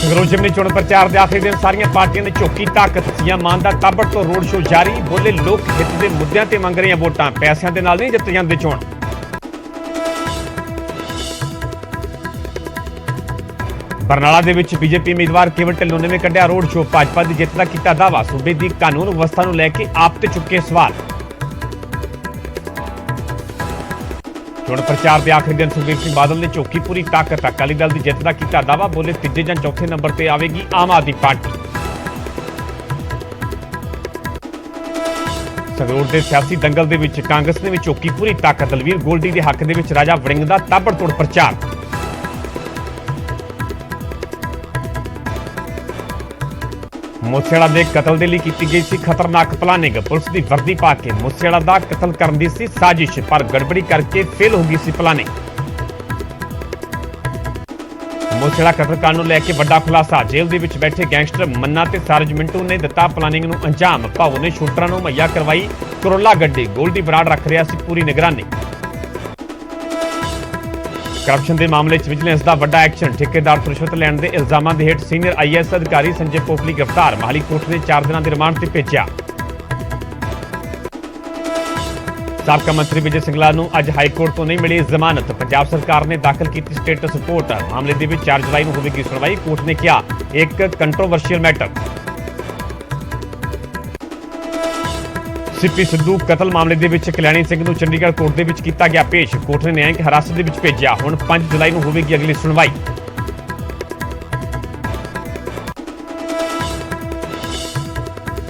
ਸੰਗਰੂਰ ਜ਼ਿਮਨੀ ਚੋਣ ਪ੍ਰਚਾਰ ਦੇ ਆਖਰੀ ਦਿਨ ਸਾਰੀਆਂ ਪਾਰਟੀਆਂ ਨੇ ਝੋਕੀ ਤਾਕਤ। ਸੀਐਮ ਮਾਨ ਦਾ ਤਾਬੜ ਤੋਂ ਰੋਡ ਸ਼ੋਅ ਜਾਰੀ। ਬੋਲੇ ਲੋਕ ਹਿੱਤ ਦੇ ਮੁੱਦਿਆਂ ਤੇ ਮੰਗ ਰਹੀਆਂ ਵੋਟਾਂ, ਪੈਸਿਆਂ ਦੇ ਨਾਲ ਨਹੀਂ ਜਿੱਤ ਜਾਂਦੇ ਚੋਣ। ਬਰਨਾਲਾ ਦੇ ਵਿੱਚ ਬੀਜੇਪੀ ਉਮੀਦਵਾਰ ਕੇਵਲ ਢਿੱਲੋਂ ਨੇ ਕੱਢਿਆ ਰੋਡ ਸ਼ੋਅ। ਭਾਜਪਾ ਦੀ ਜਿੱਤ ਦਾ ਕੀਤਾ ਦਾਅਵਾ। ਸੂਬੇ ਦੀ ਕਾਨੂੰਨ ਵਿਵਸਥਾ ਨੂੰ ਲੈ ਕੇ ਆਪ ਤੇ ਚੁੱਕੇ ਸਵਾਲ। ਚੋਣ ਪ੍ਰਚਾਰ ਦੇ ਆਖਰੀ ਦਿਨ ਸੁਖਬੀਰ ਸਿੰਘ ਬਾਦਲ ਨੇ ਝੋਕੀ ਪੂਰੀ ਤਾਕਤ। ਅਕਾਲੀ ਦਲ ਦੀ ਜਿੱਤ ਦਾ ਕੀਤਾ ਦਾਅਵਾ। ਬੋਲੇ ਤੀਜੇ ਜਾਂ ਚੌਥੇ ਨੰਬਰ ਤੇ ਆਵੇਗੀ ਆਮ ਆਦਮੀ ਪਾਰਟੀ। ਸੰਗਰੂਰ ਦੇ ਸਿਆਸੀ ਦੰਗਲ ਦੇ ਵਿੱਚ ਕਾਂਗਰਸ ਨੇ ਵੀ ਝੋਕੀ ਪੂਰੀ ਤਾਕਤ। ਦਲਵੀਰ ਗੋਲਡੀ ਦੇ ਹੱਕ ਦੇ ਵਿੱਚ ਰਾਜਾ ਵੜਿੰਗ ਦਾ ਤਾਬੜਤੋੜ ਪ੍ਰਚਾਰ। ਮੂਸੇਵਾਲਾ ਦੇ ਕਤਲ ਦੇ ਲਈ ਕੀਤੀ ਗਈ ਸੀ ਖਤਰਨਾਕ ਪਲਾਨਿੰਗ। ਪੁਲਿਸ ਦੀ ਵਰਦੀ ਪਾ ਕੇ ਮੂਸੇਵਾਲਾ ਦਾ ਕਤਲ ਕਰਨ ਦੀ ਸੀ ਸਾਜ਼ਿਸ਼, ਪਰ ਗੜਬੜੀ ਕਰਕੇ ਫੇਲ ਹੋ ਗਈ ਸੀ ਪਲਾਨਿੰਗ। ਮੂਸੇਵਾਲਾ ਕਤਲकांड ਨੂੰ ਲੈ ਕੇ ਵੱਡਾ ਖੁਲਾਸਾ। ਜੇਲ੍ਹ ਦੇ ਵਿੱਚ ਬੈਠੇ ਗੈਂਗਸਟਰ ਮੰਨਾ ਤੇ ਸਾਰਜ ਮਿੰਟੂ ਨੇ ਦਿੱਤਾ ਪਲਾਨਿੰਗ ਨੂੰ ਅੰਜਾਮ। ਭਾਊ ਨੇ ਸ਼ੂਟਰਾਂ ਨੂੰ ਮੁਹੱਈਆ ਕਰਵਾਈ ਕਰੋਲਾ ਗੱਡੀ। ਗੋਲਡੀ ਬਰਾੜ ਰੱਖ ਰਿਹਾ ਸੀ ਪੂਰੀ ਨਿਗਰਾਨੀ। ਕਰਪਸ਼ਨ ਦੇ ਮਾਮਲੇ 'ਚ ਵਿਜੀਲੈਂਸ ਦਾ ਵੱਡਾ ਐਕਸ਼ਨ। ਠੇਕੇਦਾਰ ਤੋਂ ਰਿਸ਼ਵਤ ਲੈਣ ਦੇ ਇਲਜ਼ਾਮਾਂ ਦੇ ਹੇਠ ਸੀਨੀਅਰ ਆਈਐਐਸ ਅਧਿਕਾਰੀ ਸੰਜੇ ਪੋਪਲੀ ਗ੍ਰਿਫਤਾਰ। ਮਾਹਲੀ ਕੋਰਟ ਨੇ 4 ਦਿਨਾਂ ਦੇ ਰਿਮਾਂਡ ਤੇ ਭੇਜਿਆ। ਸਾਬਕਾ ਮੰਤਰੀ ਵਿਜੇ ਸਿੰਗਲਾ ਨੂੰ ਅੱਜ ਹਾਈ ਕੋਰਟ ਤੋਂ ਨਹੀਂ ਮਿਲੀ ਜ਼ਮਾਨਤ। ਪੰਜਾਬ ਸਰਕਾਰ ਨੇ ਦਾਖਲ ਕੀਤੀ ਸਟੇਟਸ ਰਿਪੋਰਟ। ਮਾਮਲੇ ਦੇ ਵਿੱਚ 4 ਜੁਲਾਈ ਨੂੰ ਹੋਵੇਗੀ ਸੁਣਵਾਈ। ਕੋਰਟ ਨੇ ਕਿਹਾ ਇੱਕ ਕੰਟਰੋਵਰਸ਼ੀਅਲ ਮੈਟਰ। ਸਿੱਪੀ ਸਿੱਧੂ ਕਤਲ ਮਾਮਲੇ ਦੇ ਵਿੱਚ ਕਲਿਆਣੀ ਸਿੰਘ ਨੂੰ ਚੰਡੀਗੜ੍ਹ ਕੋਰਟ ਦੇ ਵਿੱਚ ਕੀਤਾ ਗਿਆ ਪੇਸ਼। ਕੋਰਟ ਨੇ ਨਿਆਂਇਕ ਹਿਰਾਸਤ ਦੇ ਵਿੱਚ ਭੇਜਿਆ। ਹੁਣ 5 ਜੁਲਾਈ ਨੂੰ ਹੋਵੇਗੀ ਅਗਲੀ ਸੁਣਵਾਈ।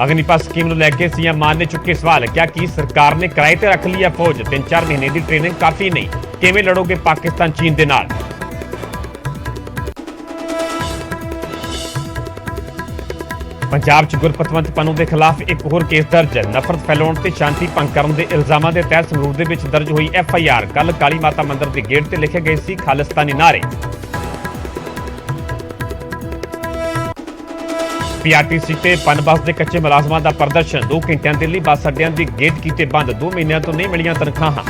ਅਗਨੀਪਥ ਸਕੀਮ ਨੂੰ ਲੈ ਕੇ ਸੀਐਮ ਮਾਨ ਨੇ ਚੁੱਕੇ ਸਵਾਲ। ਕਿਹਾ ਕਿ ਸਰਕਾਰ ਨੇ ਕਿਰਾਏ ਤੇ ਰੱਖ ਲਈ ਹੈ ਫੌਜ। 3-4 ਮਹੀਨੇ ਦੀ ਟ੍ਰੇਨਿੰਗ ਕਾਫੀ ਨਹੀਂ। ਕਿਵੇਂ ਲੜੋਗੇ ਪਾਕਿਸਤਾਨ ਚੀਨ ਦੇ ਨਾਲ। ਪੰਜਾਬ 'ਚ ਗੁਰਪਤਵੰਤ ਪੰਨੂ ਦੇ ਖਿਲਾਫ ਇੱਕ ਹੋਰ ਕੇਸ ਦਰਜ। ਨਫ਼ਰਤ ਫੈਲਾਉਣ ਤੇ ਸ਼ਾਂਤੀ ਭੰਗ ਕਰਨ ਦੇ ਇਲਜ਼ਾਮਾਂ ਦੇ ਤਹਿਤ ਸੰਗਰੂਰ ਦੇ ਵਿੱਚ ਦਰਜ ਹੋਈ ਐਫਆਈਆਰ। ਕੱਲ ਕਾਲੀ ਮਾਤਾ ਮੰਦਿਰ ਦੇ ਗੇਟ ਤੇ ਲਿਖੇ ਗਏ ਸੀ ਖਾਲਿਸਤਾਨੀ ਨਾਅਰੇ। ਪੀਆਰਟੀਸੀ ਤੇ ਪਨ ਬੱਸ ਦੇ ਕੱਚੇ ਮੁਲਾਜ਼ਮਾਂ ਦਾ ਪ੍ਰਦਰਸ਼ਨ। 2 ਘੰਟਿਆਂ ਦੇ ਲਈ ਬੱਸ ਅੱਡਿਆਂ ਦੇ ਗੇਟ ਕੀਤੇ ਬੰਦ। 2 ਮਹੀਨਿਆਂ ਤੋਂ ਨਹੀਂ ਮਿਲੀਆਂ ਤਨਖਾਹਾਂ।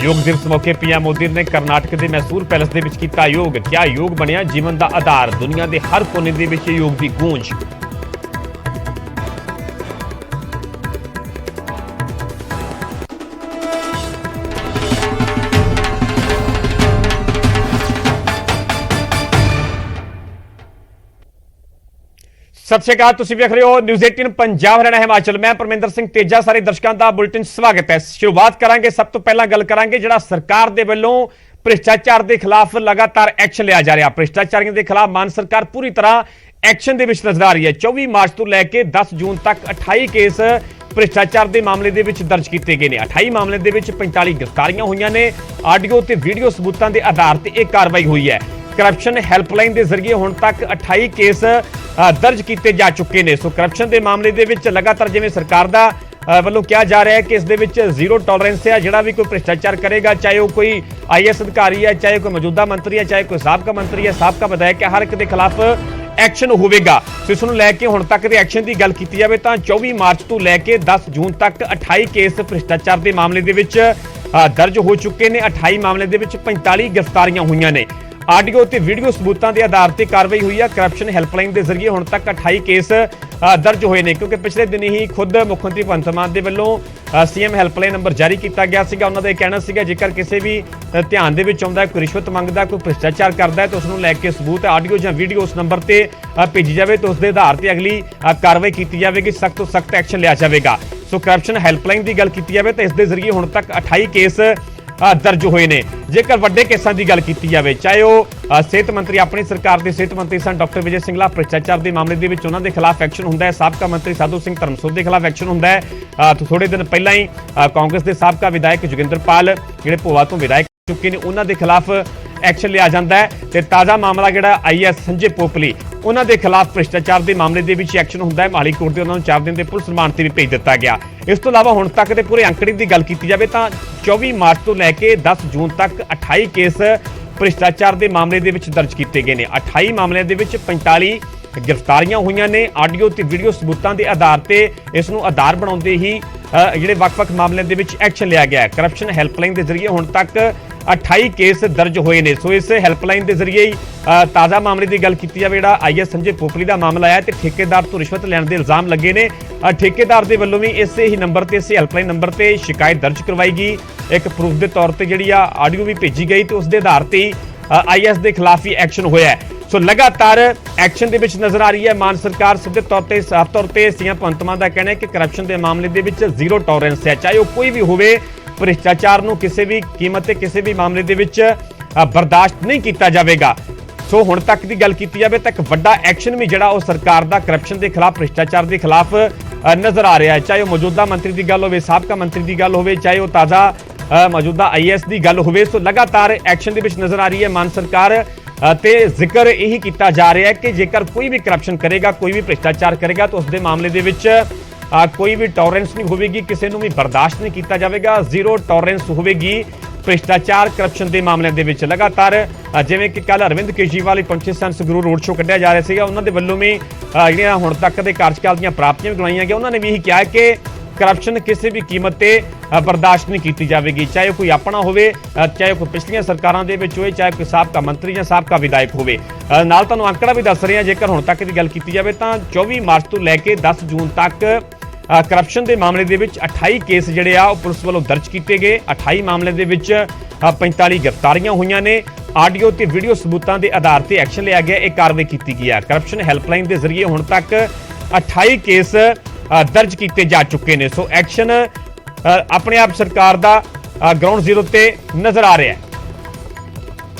ਯੋਗ ਦਿਵਸ ਮੌਕੇ ਪੀਐਮ ਮੋਦੀ ਨੇ ਕਰਨਾਟਕ ਦੇ ਮੈਸੂਰ ਪੈਲੇਸ ਦੇ ਵਿੱਚ ਕੀਤਾ ਯੋਗ। ਕਿਹਾ ਯੋਗ ਬਣਿਆ ਜੀਵਨ ਦਾ ਆਧਾਰ। ਦੁਨੀਆ ਦੇ ਹਰ ਕੋਨੇ ਦੇ ਵਿੱਚ ਯੋਗ ਦੀ ਗੂੰਜ। ਸਤਿ ਸ਼੍ਰੀ ਅਕਾਲ, ਤੁਸੀਂ ਵੇਖ ਰਹੇ ਹੋ ਨਿਊਜ਼ 18 ਪੰਜਾਬ ਹਰਿਆਣਾ ਹਿਮਾਚਲ। ਮੈਂ ਪਰਮਿੰਦਰ ਸਿੰਘ ਤੇਜਾ ਸਾਰੇ ਦਰਸ਼ਕਾਂ ਦਾ ਬੁਲੇਟਿਨ ਸਵਾਗਤ ਹੈ। ਸ਼ੁਰੂਆਤ ਕਰਾਂਗੇ, ਸਭ ਤੋਂ ਪਹਿਲਾਂ ਗੱਲ ਕਰਾਂਗੇ ਜਿਹੜਾ ਸਰਕਾਰ ਦੇ ਵੱਲੋਂ ਭ੍ਰਿਸ਼ਟਾਚਾਰ ਦੇ ਖਿਲਾਫ ਲਗਾਤਾਰ ਐਕਸ਼ਨ ਲਿਆ ਜਾ ਰਿਹਾ। ਭ੍ਰਿਸ਼ਟਾਚਾਰੀਆਂ ਦੇ ਖਿਲਾਫ ਮਾਨ ਸਰਕਾਰ ਪੂਰੀ ਤਰ੍ਹਾਂ ਐਕਸ਼ਨ ਦੇ ਵਿੱਚ ਨਜ਼ਰ ਆ ਰਹੀ ਹੈ। 24 ਮਾਰਚ ਤੋਂ ਲੈ ਕੇ 10 ਜੂਨ ਤੱਕ 28 ਕੇਸ ਭ੍ਰਿਸ਼ਟਾਚਾਰ ਦੇ ਮਾਮਲੇ ਦੇ ਵਿੱਚ ਦਰਜ ਕੀਤੇ ਗਏ ਨੇ। 28 ਮਾਮਲੇ ਦੇ ਵਿੱਚ 45 ਗ੍ਰਿਫਤਾਰੀਆਂ ਹੋਈਆਂ ਨੇ। ਆਡੀਓ ਤੇ ਵੀਡੀਓ ਸਬੂਤਾਂ ਦੇ ਆਧਾਰ ਤੇ ਇਹ ਕਾਰਵਾਈ ਹੋਈ ਹੈ। ਕਰਪਸ਼ਨ ਹੈਲਪਲਾਈਨ ਦੇ ਜ਼ਰੀਏ ਹੁਣ ਤੱਕ 28 ਕੇਸ ਦਰਜ ਕੀਤੇ ਜਾ ਚੁੱਕੇ ਨੇ। ਸੋ ਕਰਪਸ਼ਨ ਦੇ ਮਾਮਲੇ ਦੇ ਵਿੱਚ ਲਗਾਤਾਰ ਜਿਵੇਂ ਸਰਕਾਰ ਦਾ ਵੱਲੋਂ ਕਿਹਾ ਜਾ ਰਿਹਾ ਹੈ ਕਿ ਇਸ ਦੇ ਵਿੱਚ ਜ਼ੀਰੋ ਟੋਲਰੈਂਸ ਹੈ। ਜਿਹੜਾ ਵੀ ਕੋਈ ਭ੍ਰਿਸ਼ਟਾਚਾਰ ਕਰੇਗਾ, ਚਾਹੇ ਉਹ ਕੋਈ ਆਈਐਸ ਅਧਿਕਾਰੀ ਹੈ, ਚਾਹੇ ਕੋਈ ਮੌਜੂਦਾ ਮੰਤਰੀ ਹੈ, ਚਾਹੇ ਕੋਈ ਸਾਬਕਾ ਮੰਤਰੀ ਹੈ, ਸਾਬਕਾ ਵਿਧਾਇਕ ਹੈ, ਹਰ ਇੱਕ ਦੇ ਖਿਲਾਫ ਐਕਸ਼ਨ ਹੋਵੇਗਾ। ਸੋ ਇਸ ਨੂੰ ਲੈ ਕੇ ਹੁਣ ਤੱਕ ਦੇ ਐਕਸ਼ਨ ਦੀ ਗੱਲ ਕੀਤੀ ਜਾਵੇ ਤਾਂ 24 ਮਾਰਚ ਤੋਂ ਲੈ ਕੇ 10 ਜੂਨ ਤੱਕ 28 ਕੇਸ ਭ੍ਰਿਸ਼ਟਾਚਾਰ ਦੇ ਮਾਮਲੇ ਦੇ ਵਿੱਚ ਦਰਜ ਹੋ ਚੁੱਕੇ ਨੇ। 28 ਮਾਮਲੇ ਦੇ ਵਿੱਚ 45 ਗ੍ਰਿਫਤਾਰੀਆਂ ਹੋਈਆਂ ਨੇ। ਆਡੀਓ ਤੇ ਵੀਡੀਓ ਸਬੂਤਾਂ ਦੇ ਆਧਾਰ ਤੇ ਕਾਰਵਾਈ ਹੋਈ ਹੈ। ਕਰਪਸ਼ਨ ਹੈਲਪਲਾਈਨ ਦੇ ਜ਼ਰੀਏ ਹੁਣ ਤੱਕ 28 ਕੇਸ ਦਰਜ ਹੋਏ ਨੇ, ਕਿਉਂਕਿ ਪਿਛਲੇ ਦਿਨ ਹੀ ਖੁਦ ਮੁੱਖ ਮੰਤਰੀ ਭਗਵੰਤ ਮਾਨ ਦੇ ਵੱਲੋਂ ਸੀਐਮ ਹੈਲਪਲਾਈਨ ਨੰਬਰ ਜਾਰੀ ਕੀਤਾ ਗਿਆ ਸੀਗਾ। ਉਹਨਾਂ ਦਾ ਇਹ ਕਹਿਣਾ ਸੀਗਾ ਜੇਕਰ ਕਿਸੇ ਵੀ ਧਿਆਨ ਦੇ ਵਿੱਚ ਆਉਂਦਾ, ਕੋਈ ਰਿਸ਼ਵਤ ਮੰਗਦਾ, ਕੋਈ ਭ੍ਰਿਸ਼ਟਾਚਾਰ ਕਰਦਾ ਹੈ ਤਾਂ ਉਸ ਨੂੰ ਲੈ ਕੇ ਸਬੂਤ ਆਡੀਓ ਜਾਂ ਵੀਡੀਓ ਉਸ ਨੰਬਰ ਤੇ ਭੇਜੀ ਜਾਵੇ ਤਾਂ ਉਸ ਦੇ ਆਧਾਰ ਤੇ ਅਗਲੀ ਕਾਰਵਾਈ ਕੀਤੀ ਜਾਵੇਗੀ, ਸਖਤ ਤੋਂ ਸਖਤ ਐਕਸ਼ਨ ਲਿਆ ਜਾਵੇਗਾ। ਸੋ ਕਰਪਸ਼ਨ ਹੈਲਪਲਾਈਨ ਦੀ ਗੱਲ ਕੀਤੀ ਜਾਵੇ ਤਾਂ ਇਸ ਦੇ ਜ਼ਰੀਏ ਹੁਣ ਤੱਕ 28 ਕੇਸ ਦਰਜ ਹੋਏ ਨੇ। ਜੇਕਰ ਵੱਡੇ ਕੇਸਾਂ ਦੀ ਗੱਲ ਕੀਤੀ ਜਾਵੇ, ਚਾਹੇ ਉਹ ਸਿਹਤ ਮੰਤਰੀ ਆਪਣੀ ਸਰਕਾਰ ਦੇ ਸਿਹਤ ਮੰਤਰੀ ਸਨ ਡਾਕਟਰ ਵਿਜੇ ਸਿੰਗਲਾ, ਭ੍ਰਿਸ਼ਟਾਚਾਰ ਦੇ ਮਾਮਲੇ ਦੇ ਵਿੱਚ ਉਹਨਾਂ ਦੇ ਖਿਲਾਫ ਐਕਸ਼ਨ ਹੁੰਦਾ ਹੈ। ਸਾਬਕਾ ਮੰਤਰੀ ਸਾਧੂ ਸਿੰਘ ਧਰਮਸੋਤ ਦੇ ਖਿਲਾਫ ਐਕਸ਼ਨ ਹੁੰਦਾ ਹੈ। ਥੋੜੇ ਦਿਨ ਪਹਿਲਾਂ ਹੀ ਕਾਂਗਰਸ ਦੇ ਸਾਬਕਾ ਵਿਧਾਇਕ ਜੋਗਿੰਦਰਪਾਲ ਜਿਹੜੇ ਭੋਆ ਤੋਂ ਵਿਧਾਇਕ ਚੁੱਕੇ ਨੇ, ਉਹਨਾਂ ਦੇ ਖਿਲਾਫ ਐਕਸ਼ਨ ਲਿਆ ਜਾਂਦਾ ਹੈ। ਤੇ ਤਾਜ਼ਾ ਮਾਮਲਾ ਜਿਹੜਾ ਆਈਐਸ ਸੰਜੇ ਪੋਪਲੀ, ਉਹਨਾਂ ਦੇ ਖਿਲਾਫ ਭ੍ਰਿਸ਼ਟਾਚਾਰ ਦੇ ਮਾਮਲੇ ਦੇ ਵਿੱਚ ਐਕਸ਼ਨ ਹੁੰਦਾ ਹੈ। ਮਾਹਲੀ ਕੋਰਟ ਦੇ ਉਹਨਾਂ ਨੂੰ 4 ਦਿਨ ਦੇ ਪੁਲਿਸ ਰਿਮਾਂਡ ਤੇ ਵੀ ਭੇਜ ਦਿੱਤਾ ਗਿਆ। ਇਸ ਤੋਂ ਇਲਾਵਾ ਹੁਣ ਤੱਕ ਦੇ ਪੂਰੇ ਅੰਕੜੇ ਦੀ ਗੱਲ ਕੀਤੀ ਜਾਵੇ ਤਾਂ 24 ਮਾਰਚ ਤੋਂ ਲੈ ਕੇ 10 ਜੂਨ ਤੱਕ 28 ਕੇਸ ਭ੍ਰਿਸ਼ਟਾਚਾਰ ਦੇ ਮਾਮਲੇ ਦੇ ਵਿੱਚ ਦਰਜ ਕੀਤੇ ਗਏ ਨੇ। 28 ਮਾਮਲਿਆਂ ਦੇ ਵਿੱਚ 45 ਗ੍ਰਿਫਤਾਰੀਆਂ ਹੋਈਆਂ ਨੇ। ਆਡੀਓ ਤੇ ਵੀਡੀਓ ਸਬੂਤਾਂ ਦੇ ਆਧਾਰ ਤੇ ਇਸ ਨੂੰ ਆਧਾਰ ਬਣਾਉਂਦੇ ਹੀ ਜਿਹੜੇ ਵੱਖ-ਵੱਖ ਮਾਮਲਿਆਂ ਦੇ ਵਿੱਚ ਐਕਸ਼ਨ ਲਿਆ ਗਿਆ ਹੈ। ਕਰਪਸ਼ਨ ਹੈਲਪਲਾਈਨ ਦੇ ਜ਼ਰੀਏ ਹੁਣ ਤੱਕ 28 ਕੇਸ ਦਰਜ ਹੋਏ ਨੇ। ਸੋ ਇਸ ਹੈਲਪਲਾਈਨ ਦੇ ਜ਼ਰੀਏ ਹੀ ਤਾਜ਼ਾ ਮਾਮਲੇ ਦੀ ਗੱਲ ਕੀਤੀ ਜਾਵੇ, ਜਿਹੜਾ ਆਈਐਸ ਸੰਜੇ ਪੋਪਲੀ ਦਾ ਮਾਮਲਾ ਆਇਆ ਤੇ ਠੇਕੇਦਾਰ ਤੋਂ ਰਿਸ਼ਵਤ ਲੈਣ ਦੇ ਇਲਜ਼ਾਮ ਲੱਗੇ ਨੇ। ਠੇਕੇਦਾਰ ਦੇ ਵੱਲੋਂ ਵੀ ਇਸੇ ਹੀ ਨੰਬਰ ਤੇ, ਇਸੇ ਹੈਲਪਲਾਈਨ ਨੰਬਰ ਤੇ ਸ਼ਿਕਾਇਤ ਦਰਜ ਕਰਵਾਈ ਗਈ। ਇੱਕ ਪ੍ਰੂਫ ਦੇ ਤੌਰ ਤੇ ਜਿਹੜੀ ਆ ਆਡੀਓ ਵੀ ਭੇਜੀ ਗਈ ਤੇ ਉਸ ਦੇ ਆਧਾਰ ਤੇ ਆਈਐਸ ਦੇ ਖਿਲਾਫ ਹੀ ਐਕਸ਼ਨ ਹੋਇਆ ਹੈ। ਸੋ ਲਗਾਤਾਰ ਐਕਸ਼ਨ ਦੇ ਵਿੱਚ ਨਜ਼ਰ ਆ ਰਹੀ ਹੈ ਮਾਨ ਸਰਕਾਰ। ਸਿੱਧੇ ਤੌਰ ਤੇ, ਸਾਫ਼ ਤੌਰ ਤੇ ਸੀਐਮ ਭਗਵੰਤ ਮਾਨ ਦਾ ਕਹਿਣਾ ਹੈ ਕਿ ਕਰਪਸ਼ਨ ਦੇ ਮਾਮਲੇ ਦੇ ਵਿੱਚ ਜ਼ੀਰੋ ਟੋਲਰੈਂਸ ਹੈ, ਚਾਹੇ ਉਹ ਕੋਈ ਵੀ ਹੋਵੇ। ਭ੍ਰਿਸ਼ਟਾਚਾਰ ਨੂੰ ਕਿਸੇ ਵੀ ਕੀਮਤ ਤੇ ਕਿਸੇ ਵੀ ਮਾਮਲੇ ਦੇ ਵਿੱਚ ਬਰਦਾਸ਼ਤ ਨਹੀਂ ਕੀਤਾ ਜਾਵੇਗਾ। ਸੋ ਹੁਣ ਤੱਕ ਦੀ ਗੱਲ ਕੀਤੀ ਜਾਵੇ ਤਾਂ ਇੱਕ ਵੱਡਾ ਐਕਸ਼ਨ ਵੀ ਜਿਹੜਾ ਉਹ ਸਰਕਾਰ ਦਾ ਕਰਪਸ਼ਨ ਦੇ ਖਿਲਾਫ, ਭ੍ਰਿਸ਼ਟਾਚਾਰ ਦੇ ਖਿਲਾਫ ਨਜ਼ਰ ਆ ਰਿਹਾ ਹੈ। ਚਾਹੇ ਉਹ ਮੌਜੂਦਾ ਮੰਤਰੀ ਦੀ ਗੱਲ ਹੋਵੇ, ਸਾਬਕਾ ਮੰਤਰੀ ਦੀ ਗੱਲ ਹੋਵੇ, ਚਾਹੇ ਉਹ ਤਾਜ਼ਾ ਮੌਜੂਦਾ ਆਈਐਸ ਦੀ ਗੱਲ ਹੋਵੇ। ਸੋ ਲਗਾਤਾਰ ਐਕਸ਼ਨ ਦੇ ਵਿੱਚ ਨਜ਼ਰ ਆ ਰਹੀ ਹੈ ਮਾਨ ਸਰਕਾਰ ਤੇ ਜ਼ਿਕਰ ਇਹੀ ਕੀਤਾ ਜਾ ਰਿਹਾ ਹੈ ਕਿ ਜੇਕਰ ਕੋਈ ਵੀ ਕਰਪਸ਼ਨ ਕਰੇਗਾ, ਕੋਈ ਵੀ ਭ੍ਰਿਸ਼ਟਾਚਾਰ ਕਰੇਗਾ ਤਾਂ ਉਸ ਦੇ ਮਾਮਲੇ ਦੇ ਵਿੱਚ ਕੋਈ ਵੀ ਟੋਲਰੈਂਸ ਨਹੀਂ ਹੋਵੇਗੀ, ਕਿਸੇ ਨੂੰ ਵੀ ਬਰਦਾਸ਼ਤ ਨਹੀਂ ਕੀਤਾ ਜਾਵੇਗਾ। ਜ਼ੀਰੋ ਟੋਲਰੈਂਸ ਹੋਵੇਗੀ ਭ੍ਰਿਸ਼ਟਾਚਾਰ ਕਰਪਸ਼ਨ ਦੇ ਮਾਮਲਿਆਂ ਦੇ ਵਿੱਚ। ਲਗਾਤਾਰ ਜਿਵੇਂ ਕਿ ਕੱਲ ਅਰਵਿੰਦ ਕੇਜਰੀਵਾਲ ਪਹੁੰਚੇ ਸਨ, ਸੰਗਰੂਰ ਰੋਡ ਸ਼ੋਅ ਕੱਢਿਆ ਜਾ ਰਿਹਾ ਸੀਗਾ, ਉਹਨਾਂ ਦੇ ਵੱਲੋਂ ਵੀ ਜਿਹੜੀਆਂ ਹੁਣ ਤੱਕ ਦੇ ਕਾਰਜਕਾਲ ਦੀਆਂ ਪ੍ਰਾਪਤੀਆਂ ਵੀ ਗਣਾਈਆਂ ਗਈਆਂ। ਉਹਨਾਂ ਨੇ ਵੀ ਇਹੀ ਕਿਹਾ ਕਿ ਕਰਪਸ਼ਨ ਕਿਸੇ ਵੀ ਕੀਮਤ ਤੇ ਬਰਦਾਸ਼ਤ ਨਹੀਂ ਕੀਤੀ ਜਾਵੇਗੀ, ਚਾਹੇ ਕੋਈ ਆਪਣਾ ਹੋਵੇ, ਚਾਹੇ ਕੋਈ ਪਿਛਲੀਆਂ ਸਰਕਾਰਾਂ ਦੇ ਵਿੱਚ ਹੋਵੇ, ਚਾਹੇ ਕੋਈ ਸਾਬਕਾ ਮੰਤਰੀ ਜਾਂ ਸਾਬਕਾ ਵਿਧਾਇਕ ਹੋਵੇ। ਨਾਲ ਤੁਹਾਨੂੰ ਅੰਕੜਾ ਵੀ ਦੱਸ ਰਹੇ ਹਾਂ, ਜੇਕਰ ਹੁਣ ਤੱਕ ਦੀ ਗੱਲ ਕੀਤੀ ਜਾਵੇ ਤਾਂ 24 ਮਾਰਚ ਤੋਂ ਲੈ ਕੇ 10 ਜੂਨ ਤੱਕ ਕਰਪਸ਼ਨ ਦੇ ਮਾਮਲੇ ਦੇ ਵਿੱਚ 28 ਕੇਸ ਜਿਹੜੇ ਆ ਉਹ ਪੁਲਿਸ ਵੱਲੋਂ ਦਰਜ ਕੀਤੇ ਗਏ। 28 ਮਾਮਲੇ ਦੇ ਵਿੱਚ 45 ਗ੍ਰਿਫਤਾਰੀਆਂ ਹੋਈਆਂ ਨੇ। ਆਡੀਓ ਤੇ ਵੀਡੀਓ ਸਬੂਤਾਂ ਦੇ ਆਧਾਰ ਤੇ ਐਕਸ਼ਨ ਲਿਆ ਗਿਆ, ਇਹ ਕਾਰਵਾਈ ਕੀਤੀ ਗਈ ਹੈ। ਕਰਪਸ਼ਨ ਹੈਲਪਲਾਈਨ ਦੇ ਜ਼ਰੀਏ ਹੁਣ ਤੱਕ 28 ਕੇਸ ਦਰਜ ਕੀਤੇ ਜਾ ਚੁੱਕੇ ਨੇ। ਸੋ ਐਕਸ਼ਨ ਆਪਣੇ ਆਪ ਸਰਕਾਰ ਦਾ ਗਰਾਊਂਡ ਜ਼ੀਰੋ ਤੇ ਨਜ਼ਰ ਆ ਰਿਹਾ ਹੈ।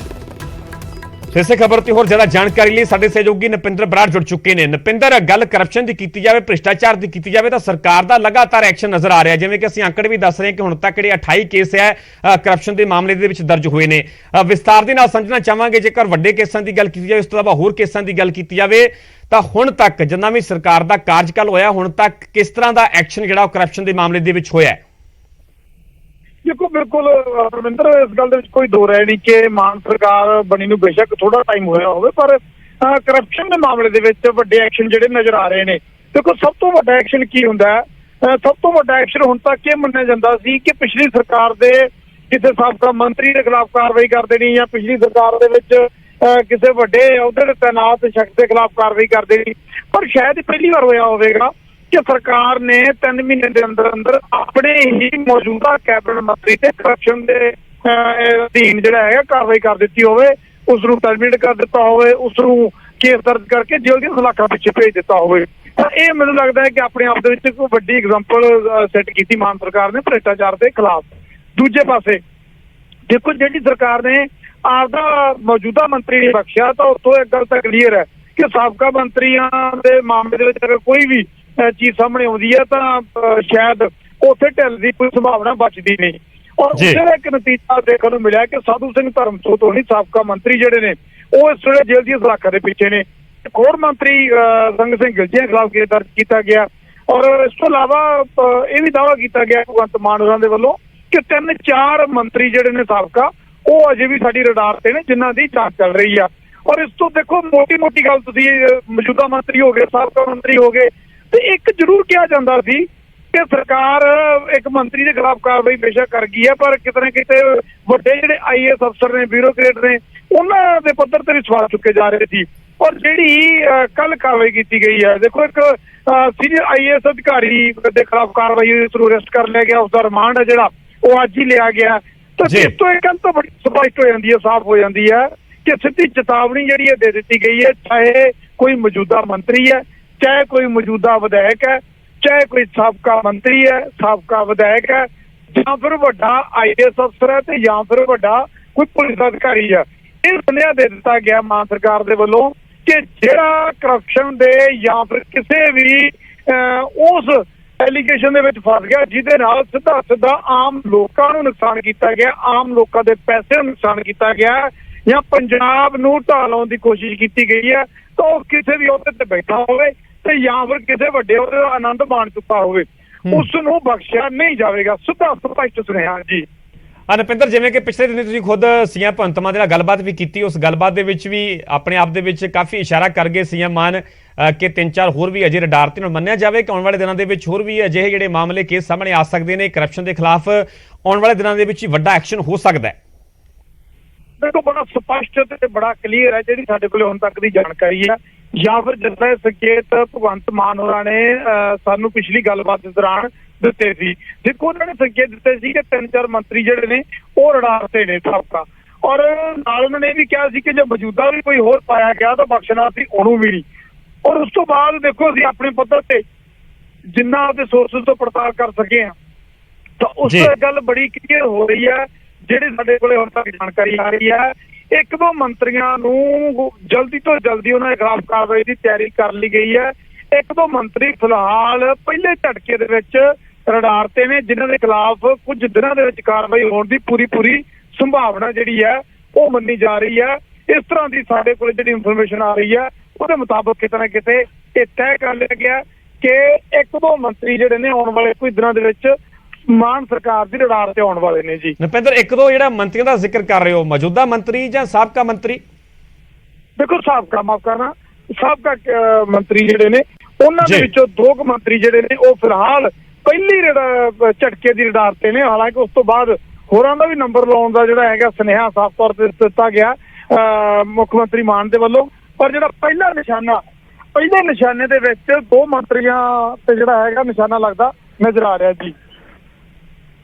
ਇਸੇ ਖਬਰ ਤੇ ਹੋਰ ਜ਼ਿਆਦਾ ਜਾਣਕਾਰੀ ਲਈ ਸਾਡੇ ਸਹਿਯੋਗੀ ਨਪਿੰਦਰ ਬਰਾੜ ਜੁੜ ਚੁੱਕੇ ਨੇ। ਨਪਿੰਦਰ, ਗੱਲ ਕਰਪਸ਼ਨ ਦੀ ਕੀਤੀ ਜਾਵੇ, ਭ੍ਰਿਸ਼ਟਾਚਾਰ ਦੀ ਕੀਤੀ ਜਾਵੇ ਤਾਂ ਸਰਕਾਰ ਦਾ ਲਗਾਤਾਰ ਐਕਸ਼ਨ ਨਜ਼ਰ ਆ ਰਿਹਾ, ਜਿਵੇਂ ਕਿ ਅਸੀਂ ਅੰਕੜੇ ਵੀ ਦੱਸ ਰਹੇ ਹਾਂ ਕਿ ਹੁਣ ਤੱਕ ਜਿਹੜੇ 28 ਕੇਸ ਹੈ ਕਰਪਸ਼ਨ ਦੇ ਮਾਮਲੇ ਦੇ ਵਿੱਚ ਦਰਜ ਹੋਏ ਨੇ। ਵਿਸਤਾਰ ਦੇ ਨਾਲ ਸਮਝਣਾ ਚਾਹਾਂਗੇ, ਜੇਕਰ ਵੱਡੇ ਕੇਸਾਂ ਦੀ ਗੱਲ ਕੀਤੀ ਜਾਵੇ, ਇਸ ਤੋਂ ਇਲਾਵਾ ਹੋਰ ਕੇਸਾਂ ਦੀ ਗੱਲ ਕੀਤੀ ਜਾਵੇ ਤਾਂ ਹੁਣ ਤੱਕ ਜਿੰਨਾ ਵੀ ਸਰਕਾਰ ਦਾ ਕਾਰਜਕਾਲ ਹੋਇਆ, ਹੁਣ ਤੱਕ ਕਿਸ ਤਰ੍ਹਾਂ ਦਾ ਐਕਸ਼ਨ ਜਿਹੜਾ ਉਹ ਕਰਪਸ਼ਨ ਦੇ ਮਾਮਲੇ ਦੇ ਵਿੱਚ ਹੋਇਆ ਹੈ? ਦੇਖੋ, ਬਿਲਕੁਲ ਰਵਿੰਦਰ, ਇਸ ਗੱਲ ਦੇ ਵਿੱਚ ਕੋਈ ਦੋ ਰਾਏ ਨਹੀਂ ਕਿ ਮਾਨ ਸਰਕਾਰ ਬਣੀ ਨੂੰ ਬੇਸ਼ੱਕ ਥੋੜਾ ਟਾਈਮ ਹੋਇਆ ਹੋਵੇ, ਪਰ ਕਰਪਸ਼ਨ ਦੇ ਮਾਮਲੇ ਦੇ ਵਿੱਚ ਵੱਡੇ ਐਕਸ਼ਨ ਜਿਹੜੇ ਨਜ਼ਰ ਆ ਰਹੇ ਨੇ। ਦੇਖੋ, ਸਭ ਤੋਂ ਵੱਡਾ ਐਕਸ਼ਨ ਕੀ ਹੁੰਦਾ ਹੈ? ਸਭ ਤੋਂ ਵੱਡਾ ਐਕਸ਼ਨ ਹੁਣ ਤੱਕ ਇਹ ਮੰਨਿਆ ਜਾਂਦਾ ਸੀ ਕਿ ਪਿਛਲੀ ਸਰਕਾਰ ਦੇ ਕਿਸੇ ਸਾਬਕਾ ਮੰਤਰੀ ਦੇ ਖਿਲਾਫ ਕਾਰਵਾਈ ਕਰ ਦੇਣੀ, ਜਾਂ ਪਿਛਲੀ ਸਰਕਾਰ ਦੇ ਵਿੱਚ ਕਿਸੇ ਵੱਡੇ ਅਹੁਦੇ ਤੇ ਤੈਨਾਤ ਸ਼ਖਸ ਦੇ ਖਿਲਾਫ ਕਾਰਵਾਈ ਕਰ ਦੇਣੀ। ਪਰ ਸ਼ਾਇਦ ਪਹਿਲੀ ਵਾਰ ਹੋਇਆ ਹੋਵੇਗਾ ਕਿ ਸਰਕਾਰ ਨੇ 3 ਮਹੀਨੇ ਦੇ ਅੰਦਰ ਅੰਦਰ ਆਪਣੇ ਹੀ ਮੌਜੂਦਾ ਕੈਬਨਿਟ ਮੰਤਰੀ ਤੇ ਕਰਪਸ਼ਨ ਦੇ ਅਧੀਨ ਜਿਹੜਾ ਹੈਗਾ ਕਾਰਵਾਈ ਕਰ ਦਿੱਤੀ ਹੋਵੇ, ਉਸ ਨੂੰ ਟਰਮੀਨੇਟ ਕਰ ਦਿੱਤਾ ਹੋਵੇ, ਉਸ ਨੂੰ ਕੇਸ ਦਰਜ ਕਰਕੇ ਜੇਲ੍ਹ ਦੀਆਂ ਸਲਾਖਾਂ ਪਿੱਛੇ ਭੇਜ ਦਿੱਤਾ ਹੋਵੇ। ਤਾਂ ਇਹ ਮੈਨੂੰ ਲੱਗਦਾ ਹੈ ਕਿ ਆਪਣੇ ਆਪ ਦੇ ਵਿੱਚ ਇੱਕ ਵੱਡੀ ਐਗਜ਼ਾਮਪਲ ਸੈੱਟ ਕੀਤੀ ਮਾਨ ਸਰਕਾਰ ਨੇ ਭ੍ਰਿਸ਼ਟਾਚਾਰ ਦੇ ਖਿਲਾਫ। ਦੂਜੇ ਪਾਸੇ ਦੇਖੋ, ਜਿਹੜੀ ਸਰਕਾਰ ਨੇ ਆਪਦਾ ਮੌਜੂਦਾ ਮੰਤਰੀ ਨਹੀਂ ਬਖਸ਼ਿਆ, ਤਾਂ ਉੱਥੋਂ ਇੱਕ ਗੱਲ ਤਾਂ ਕਲੀਅਰ ਹੈ ਕਿ ਸਾਬਕਾ ਮੰਤਰੀਆਂ ਦੇ ਮਾਮਲੇ ਦੇ ਵਿੱਚ ਅਗਰ ਕੋਈ ਵੀ ਚੀਜ਼ ਸਾਹਮਣੇ ਆਉਂਦੀ ਹੈ ਤਾਂ ਸ਼ਾਇਦ ਉੱਥੇ ਢਿੱਲ ਦੀ ਕੋਈ ਸੰਭਾਵਨਾ ਬਚਦੀ ਨਹੀਂ। ਔਰ ਉਸੇ ਦਾ ਇੱਕ ਨਤੀਜਾ ਦੇਖਣ ਨੂੰ ਮਿਲਿਆ ਕਿ ਸਾਧੂ ਸਿੰਘ ਧਰਮਸੋਤ ਹੋਣੀ ਸਾਬਕਾ ਮੰਤਰੀ ਜਿਹੜੇ ਨੇ ਉਹ ਇਸ ਵੇਲੇ ਜੇਲ੍ਹ ਦੀਆਂ ਸਲਾਖਾਂ ਦੇ ਪਿੱਛੇ ਨੇ। ਇੱਕ ਹੋਰ ਮੰਤਰੀ ਸੰਗ ਸਿੰਘ ਗਿਲਜੀਆਂ ਖਿਲਾਫ ਕੇਸ ਦਰਜ ਕੀਤਾ ਗਿਆ। ਔਰ ਇਸ ਤੋਂ ਇਲਾਵਾ ਇਹ ਵੀ ਦਾਅਵਾ ਕੀਤਾ ਗਿਆ ਭਗਵੰਤ ਮਾਨ ਹੋਰਾਂ ਦੇ ਵੱਲੋਂ ਕਿ 3-4 ਮੰਤਰੀ ਜਿਹੜੇ ਨੇ ਸਾਬਕਾ, ਉਹ ਅਜੇ ਵੀ ਸਾਡੀ ਰਡਾਰ ਤੇ ਨੇ, ਜਿਨ੍ਹਾਂ ਦੀ ਜਾਂਚ ਚੱਲ ਰਹੀ ਆ। ਔਰ ਇਸ ਤੋਂ ਦੇਖੋ, ਮੋਟੀ ਗੱਲ ਤੁਸੀਂ ਮੌਜੂਦਾ ਮੰਤਰੀ ਹੋ ਗਏ, ਸਾਬਕਾ ਮੰਤਰੀ ਹੋ ਗਏ, ਤੇ ਇੱਕ ਜ਼ਰੂਰ ਕਿਹਾ ਜਾਂਦਾ ਸੀ ਕਿ ਸਰਕਾਰ ਇੱਕ ਮੰਤਰੀ ਦੇ ਖਿਲਾਫ ਕਾਰਵਾਈ ਬੇਸ਼ੱਕ ਕਰ ਗਈ ਹੈ, ਪਰ ਕਿਤੇ ਨਾ ਕਿਤੇ ਵੱਡੇ ਜਿਹੜੇ ਆਈਏਐਸ ਅਫਸਰ ਨੇ, ਬਿਊਰੋਕਰੇਟ ਨੇ, ਉਹਨਾਂ ਦੇ ਪੱਧਰ ਤੇ ਵੀ ਸਵਾਲ ਚੁੱਕੇ ਜਾ ਰਹੇ ਸੀ। ਔਰ ਜਿਹੜੀ ਕੱਲ ਕਾਰਵਾਈ ਕੀਤੀ ਗਈ ਹੈ, ਦੇਖੋ, ਇੱਕ ਸੀਨੀਅਰ ਆਈਏਐਸ ਅਧਿਕਾਰੀ ਦੇ ਖਿਲਾਫ ਕਾਰਵਾਈ ਹੋਈ, ਉਸ ਨੂੰ ਅਰੈਸਟ ਕਰ ਲਿਆ ਗਿਆ, ਉਸਦਾ ਰਿਮਾਂਡ ਹੈ ਜਿਹੜਾ ਉਹ ਅੱਜ ਹੀ ਲਿਆ ਗਿਆ। ਤਾਂ ਇਸ ਤੋਂ ਇਹ ਗੱਲ ਤਾਂ ਬੜੀ ਸਪਸ਼ਟ ਹੋ ਜਾਂਦੀ ਹੈ, ਸਾਫ਼ ਹੋ ਜਾਂਦੀ ਹੈ ਕਿ ਸਿੱਧੀ ਚੇਤਾਵਨੀ ਜਿਹੜੀ ਹੈ ਦੇ ਦਿੱਤੀ ਗਈ ਹੈ, ਚਾਹੇ ਕੋਈ ਮੌਜੂਦਾ ਮੰਤਰੀ ਹੈ, ਚਾਹੇ ਕੋਈ ਮੌਜੂਦਾ ਵਿਧਾਇਕ ਹੈ, ਚਾਹੇ ਕੋਈ ਸਾਬਕਾ ਮੰਤਰੀ ਹੈ, ਸਾਬਕਾ ਵਿਧਾਇਕ ਹੈ, ਜਾਂ ਫਿਰ ਵੱਡਾ ਆਈਏਐਸ ਅਫਸਰ ਹੈ, ਤੇ ਜਾਂ ਫਿਰ ਵੱਡਾ ਕੋਈ ਪੁਲਿਸ ਅਧਿਕਾਰੀ ਹੈ। ਇਹ ਸੁਨੇਹਾ ਦੇ ਦਿੱਤਾ ਗਿਆ ਮਾਨ ਸਰਕਾਰ ਦੇ ਵੱਲੋਂ ਕਿ ਜਿਹੜਾ ਕਰਪਸ਼ਨ ਦੇ ਜਾਂ ਫਿਰ ਕਿਸੇ ਵੀ ਉਸ ਐਲੀਗੇਸ਼ਨ ਦੇ ਵਿੱਚ ਫਸ ਗਿਆ ਜਿਹਦੇ ਨਾਲ ਸਿੱਧਾ ਆਮ ਲੋਕਾਂ ਨੂੰ ਨੁਕਸਾਨ ਕੀਤਾ ਗਿਆ, ਆਮ ਲੋਕਾਂ ਦੇ ਪੈਸੇ ਨੂੰ ਨੁਕਸਾਨ ਕੀਤਾ ਗਿਆ, ਜਾਂ ਪੰਜਾਬ ਨੂੰ ਢਾਹ ਲਾਉਣ ਦੀ ਕੋਸ਼ਿਸ਼ ਕੀਤੀ ਗਈ ਹੈ, ਤਾਂ ਉਹ ਕਿਸੇ ਵੀ ਅਹੁਦੇ ਤੇ ਬੈਠਾ ਹੋਵੇ ਤੇ ਜਾਂ ਫਿਰ ਕਿਸੇ ਵੱਡੇ ਅਹੁਦੇ ਦਾ ਆਨੰਦ ਮਾਣ ਚੁੱਕਾ ਹੋਵੇ, ਉਸ ਨੂੰ ਬਖਸ਼ਿਆ ਨਹੀਂ ਜਾਵੇਗਾ। ਸਿੱਧਾ ਸਪਸ਼ਟ ਸੁਨੇਹਾ ਜੀ। ਨਪਿੰਦਰ, ਜਿਵੇਂ ਕਿ ਪਿਛਲੇ ਦਿਨ ਤੁਸੀਂ ਖੁਦ ਸੀਐਮ ਭਗਵੰਤ ਮਾਨ ਦੇ ਨਾਲ ਗੱਲਬਾਤ ਵੀ ਕੀਤੀ, ਉਸ ਗੱਲਬਾਤ ਦੇ ਵਿੱਚ ਵੀ ਆਪਣੇ ਆਪ ਦੇ ਵਿੱਚ ਕਾਫੀ ਇਸ਼ਾਰਾ ਕਰ ਗਏ ਸੀਐਮ ਮਾਨ ਕਿ 3-4 ਹੋਰ ਵੀ ਅਜੇ ਰਡਾਰ ਤੇ ਨਾਲ ਮੰਨਿਆ ਜਾਵੇ ਕਿ ਆਉਣ ਵਾਲੇ ਦਿਨਾਂ ਦੇ ਵਿੱਚ ਹੋਰ ਵੀ ਅਜਿਹੇ ਜਿਹੜੇ ਮਾਮਲੇ ਕੇਸ ਸਾਹਮਣੇ ਆ ਸਕਦੇ ਨੇ ਕਰਪਸ਼ਨ ਦੇ ਖਿਲਾਫ ਆਉਣ ਵਾਲੇ ਦਿਨਾਂ ਦੇ ਵਿੱਚ ਵੱਡਾ ਐਕਸ਼ਨ ਹੋ ਸਕਦਾ ਹੈ? ਦੇਖੋ ਬੜਾ ਸਪਸ਼ਟ ਤੇ ਬੜਾ ਕਲੀਅਰ ਹੈ ਜਿਹੜੀ ਸਾਡੇ ਕੋਲ ਹੁਣ ਤੱਕ ਦੀ ਜਾਣਕਾਰੀ ਹੈ, ਜਾਂ ਫਿਰ ਜਿੱਦਾਂ ਸੰਕੇਤ ਭਗਵੰਤ ਮਾਨ ਹੋਰਾਂ ਨੇ ਸਾਨੂੰ ਪਿਛਲੀ ਗੱਲਬਾਤ ਦੇ ਦੌਰਾਨ ਦਿੱਤੇ ਸੀ। ਦੇਖੋ ਉਹਨਾਂ ਨੇ ਸੰਕੇਤ ਦਿੱਤੇ ਸੀ ਕਿ 3-4 ਮੰਤਰੀ ਜਿਹੜੇ ਨੇ ਉਹ ਰਡਾਰ ਤੇ ਨੇ ਸਾਬਕਾ, ਔਰ ਨਾਲ ਉਹਨਾਂ ਨੇ ਇਹ ਵੀ ਕਿਹਾ ਸੀ ਕਿ ਜੇ ਮੌਜੂਦਾ ਵੀ ਕੋਈ ਹੋਰ ਪਾਇਆ ਗਿਆ ਤਾਂ ਬਖਸ਼ਣਾ ਸੀ ਉਹਨੂੰ ਵੀ ਨਹੀਂ। ਔਰ ਉਸ ਤੋਂ ਬਾਅਦ ਦੇਖੋ ਅਸੀਂ ਆਪਣੇ ਪੱਧਰ ਤੇ ਜਿੰਨਾ ਉਹਦੇ ਸੋਰਸਿਸ ਤੋਂ ਪੜਤਾਲ ਕਰ ਸਕੇ ਹਾਂ ਤਾਂ ਉਸ ਗੱਲ ਬੜੀ ਕਲੀਅਰ ਹੋ ਰਹੀ ਹੈ। ਜਿਹੜੀ ਸਾਡੇ ਕੋਲੇ ਹੁਣ ਤੱਕ ਜਾਣਕਾਰੀ ਆ ਰਹੀ ਹੈ, 1-2 ਮੰਤਰੀਆਂ ਨੂੰ ਜਲਦੀ ਤੋਂ ਜਲਦੀ ਉਹਨਾਂ ਦੇ ਖਿਲਾਫ ਕਾਰਵਾਈ ਦੀ ਤਿਆਰੀ ਕਰ ਲਈ ਗਈ ਹੈ। 1-2 ਮੰਤਰੀ ਫਿਲਹਾਲ ਪਹਿਲੇ ਝਟਕੇ ਦੇ ਵਿੱਚ ਰਡਾਰ ਤੇ ਨੇ, ਜਿਨ੍ਹਾਂ ਦੇ ਖਿਲਾਫ ਕੁਝ ਦਿਨਾਂ ਦੇ ਵਿੱਚ ਕਾਰਵਾਈ ਹੋਣ ਦੀ ਪੂਰੀ ਸੰਭਾਵਨਾ ਜਿਹੜੀ ਹੈ ਉਹ ਮੰਨੀ ਜਾ ਰਹੀ ਹੈ। ਇਸ ਤਰ੍ਹਾਂ ਦੀ ਸਾਡੇ ਕੋਲ ਜਿਹੜੀ ਇਨਫੋਰਮੇਸ਼ਨ ਆ ਰਹੀ ਹੈ ਉਹਦੇ ਮੁਤਾਬਕ ਕਿਤੇ ਨਾ ਕਿਤੇ ਇਹ ਤੈਅ ਕਰ ਲਿਆ ਗਿਆ ਕਿ 1-2 ਮੰਤਰੀ ਜਿਹੜੇ ਨੇ ਆਉਣ ਵਾਲੇ ਕੁਝ ਦਿਨਾਂ ਦੇ ਵਿੱਚ ਮਾਨ ਸਰਕਾਰ ਦੀ ਰਡਾਰ ਤੇ ਆਉਣ ਵਾਲੇ ਨੇ। ਜੀ ਨਪਿੰਦਰ, 1-2 ਜਿਹੜਾ ਮੰਤਰੀਆਂ ਦਾ ਜ਼ਿਕਰ ਕਰ ਰਹੇ ਹੋ, ਮੌਜੂਦਾ ਮੰਤਰੀ ਜਾਂ ਸਾਬਕਾ ਮੰਤਰੀ? ਦੇਖੋ ਸਾਬਕਾ ਮੰਤਰੀ ਜਿਹੜੇ ਨੇ ਉਹਨਾਂ ਦੇ ਵਿੱਚੋਂ 2 ਮੰਤਰੀ ਜਿਹੜੇ ਨੇ ਉਹ ਫਿਲਹਾਲ ਪਹਿਲੀ ਝਟਕੇ ਦੀ ਰਡਾਰ ਤੇ ਨੇ। ਹਾਲਾਂਕਿ ਉਸ ਤੋਂ ਬਾਅਦ ਹੋਰਾਂ ਦਾ ਵੀ ਨੰਬਰ ਲਾਉਣ ਦਾ ਜਿਹੜਾ ਹੈਗਾ ਸੁਨੇਹਾ ਸਾਫ਼ ਤੌਰ ਤੇ ਦਿੱਤਾ ਗਿਆ ਮੁੱਖ ਮੰਤਰੀ ਮਾਨ ਦੇ ਵੱਲੋਂ, ਪਰ ਜਿਹੜਾ ਪਹਿਲੇ ਨਿਸ਼ਾਨੇ ਦੇ ਵਿੱਚ 2 ਮੰਤਰੀਆਂ ਤੇ ਜਿਹੜਾ ਹੈਗਾ ਨਿਸ਼ਾਨਾ ਲੱਗਦਾ ਨਜ਼ਰ ਆ ਰਿਹਾ।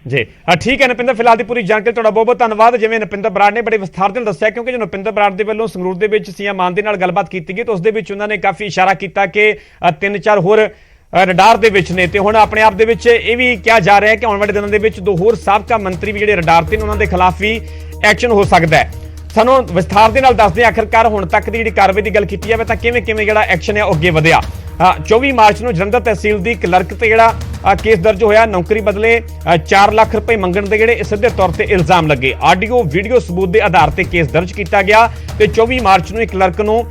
ਜੀ ਠੀਕ ਹੈ ਨਪਿੰਦਰ, ਫਿਲਹਾਲ ਦੀ ਪੂਰੀ ਜਾਣਕਾਰੀ ਤੁਹਾਡਾ ਬਹੁਤ ਬਹੁਤ ਧੰਨਵਾਦ। ਜਿਵੇਂ ਨਪਿੰਦਰ ਬਰਾੜ ਨੇ ਬੜੇ ਵਿਸਥਾਰ ਦੇ ਨਾਲ ਦੱਸਿਆ, ਕਿਉਂਕਿ ਜੋ ਨਪਿੰਦਰ ਬਰਾੜ ਦੇ ਵੱਲੋਂ ਸੰਗਰੂਰ ਦੇ ਵਿੱਚ ਸੀਐਮ ਮਾਨ ਦੇ ਨਾਲ ਗੱਲਬਾਤ ਕੀਤੀ ਗਈ ਤਾਂ ਉਸ ਦੇ ਵਿੱਚ ਉਹਨਾਂ ਨੇ ਕਾਫੀ ਇਸ਼ਾਰਾ ਕੀਤਾ ਕਿ 3-4 ਹੋਰ ਰਡਾਰ ਦੇ ਵਿੱਚ ਨੇ, ਤੇ ਹੁਣ ਆਪਣੇ ਆਪ ਦੇ ਵਿੱਚ ਇਹ ਵੀ ਕਿਹਾ ਜਾ ਰਿਹਾ ਹੈ ਕਿ ਆਉਣ ਵਾਲੇ ਦਿਨਾਂ ਦੇ ਵਿੱਚ 2 ਹੋਰ ਸਾਬਕਾ ਮੰਤਰੀ ਵੀ ਜਿਹੜੇ ਰਡਾਰ ਤੇ ਨੇ ਉਹਨਾਂ ਦੇ ਖਿਲਾਫ ਵੀ ਐਕਸ਼ਨ ਹੋ ਸਕਦਾ ਹੈ। ਸਾਨੂੰ ਵਿਸਥਾਰ ਦੇ ਨਾਲ ਦੱਸਦੇ ਆਖਰਕਾਰ ਹੁਣ ਤੱਕ ਦੀ ਜਿਹੜੀ ਕਾਰਵਾਈ ਦੀ ਗੱਲ ਕੀਤੀ ਜਾਵੇ ਤਾਂ ਕਿਵੇਂ ਜਿਹੜਾ ਐਕਸ਼ਨ ਹੈ ਉਹ ਅੱਗੇ ਵਧਿਆ। 24 ਮਾਰਚ ਨੂੰ ਜਲੰਧਰ ਤਹਿਸੀਲ ਦੀ ਕਲਰਕ ਤੇ ਜਿਹੜਾ ਕੇਸ ਦਰਜ ਹੋਇਆ, ਨੌਕਰੀ ਬਦਲੇ 4 ਲੱਖ ਰੁਪਏ ਮੰਗਣ ਦੇ ਜਿਹੜੇ ਸਿੱਧੇ ਤੌਰ ਤੇ ਇਲਜ਼ਾਮ ਲੱਗੇ। ਆਡੀਓ ਵੀਡੀਓ ਸਬੂਤ ਦੇ ਆਧਾਰ ਤੇ ਕੇਸ ਦਰਜ ਕੀਤਾ ਗਿਆ ਤੇ 24 ਮਾਰਚ ਨੂੰ ਇੱਕ ਕਲਰਕ ਨੂੰ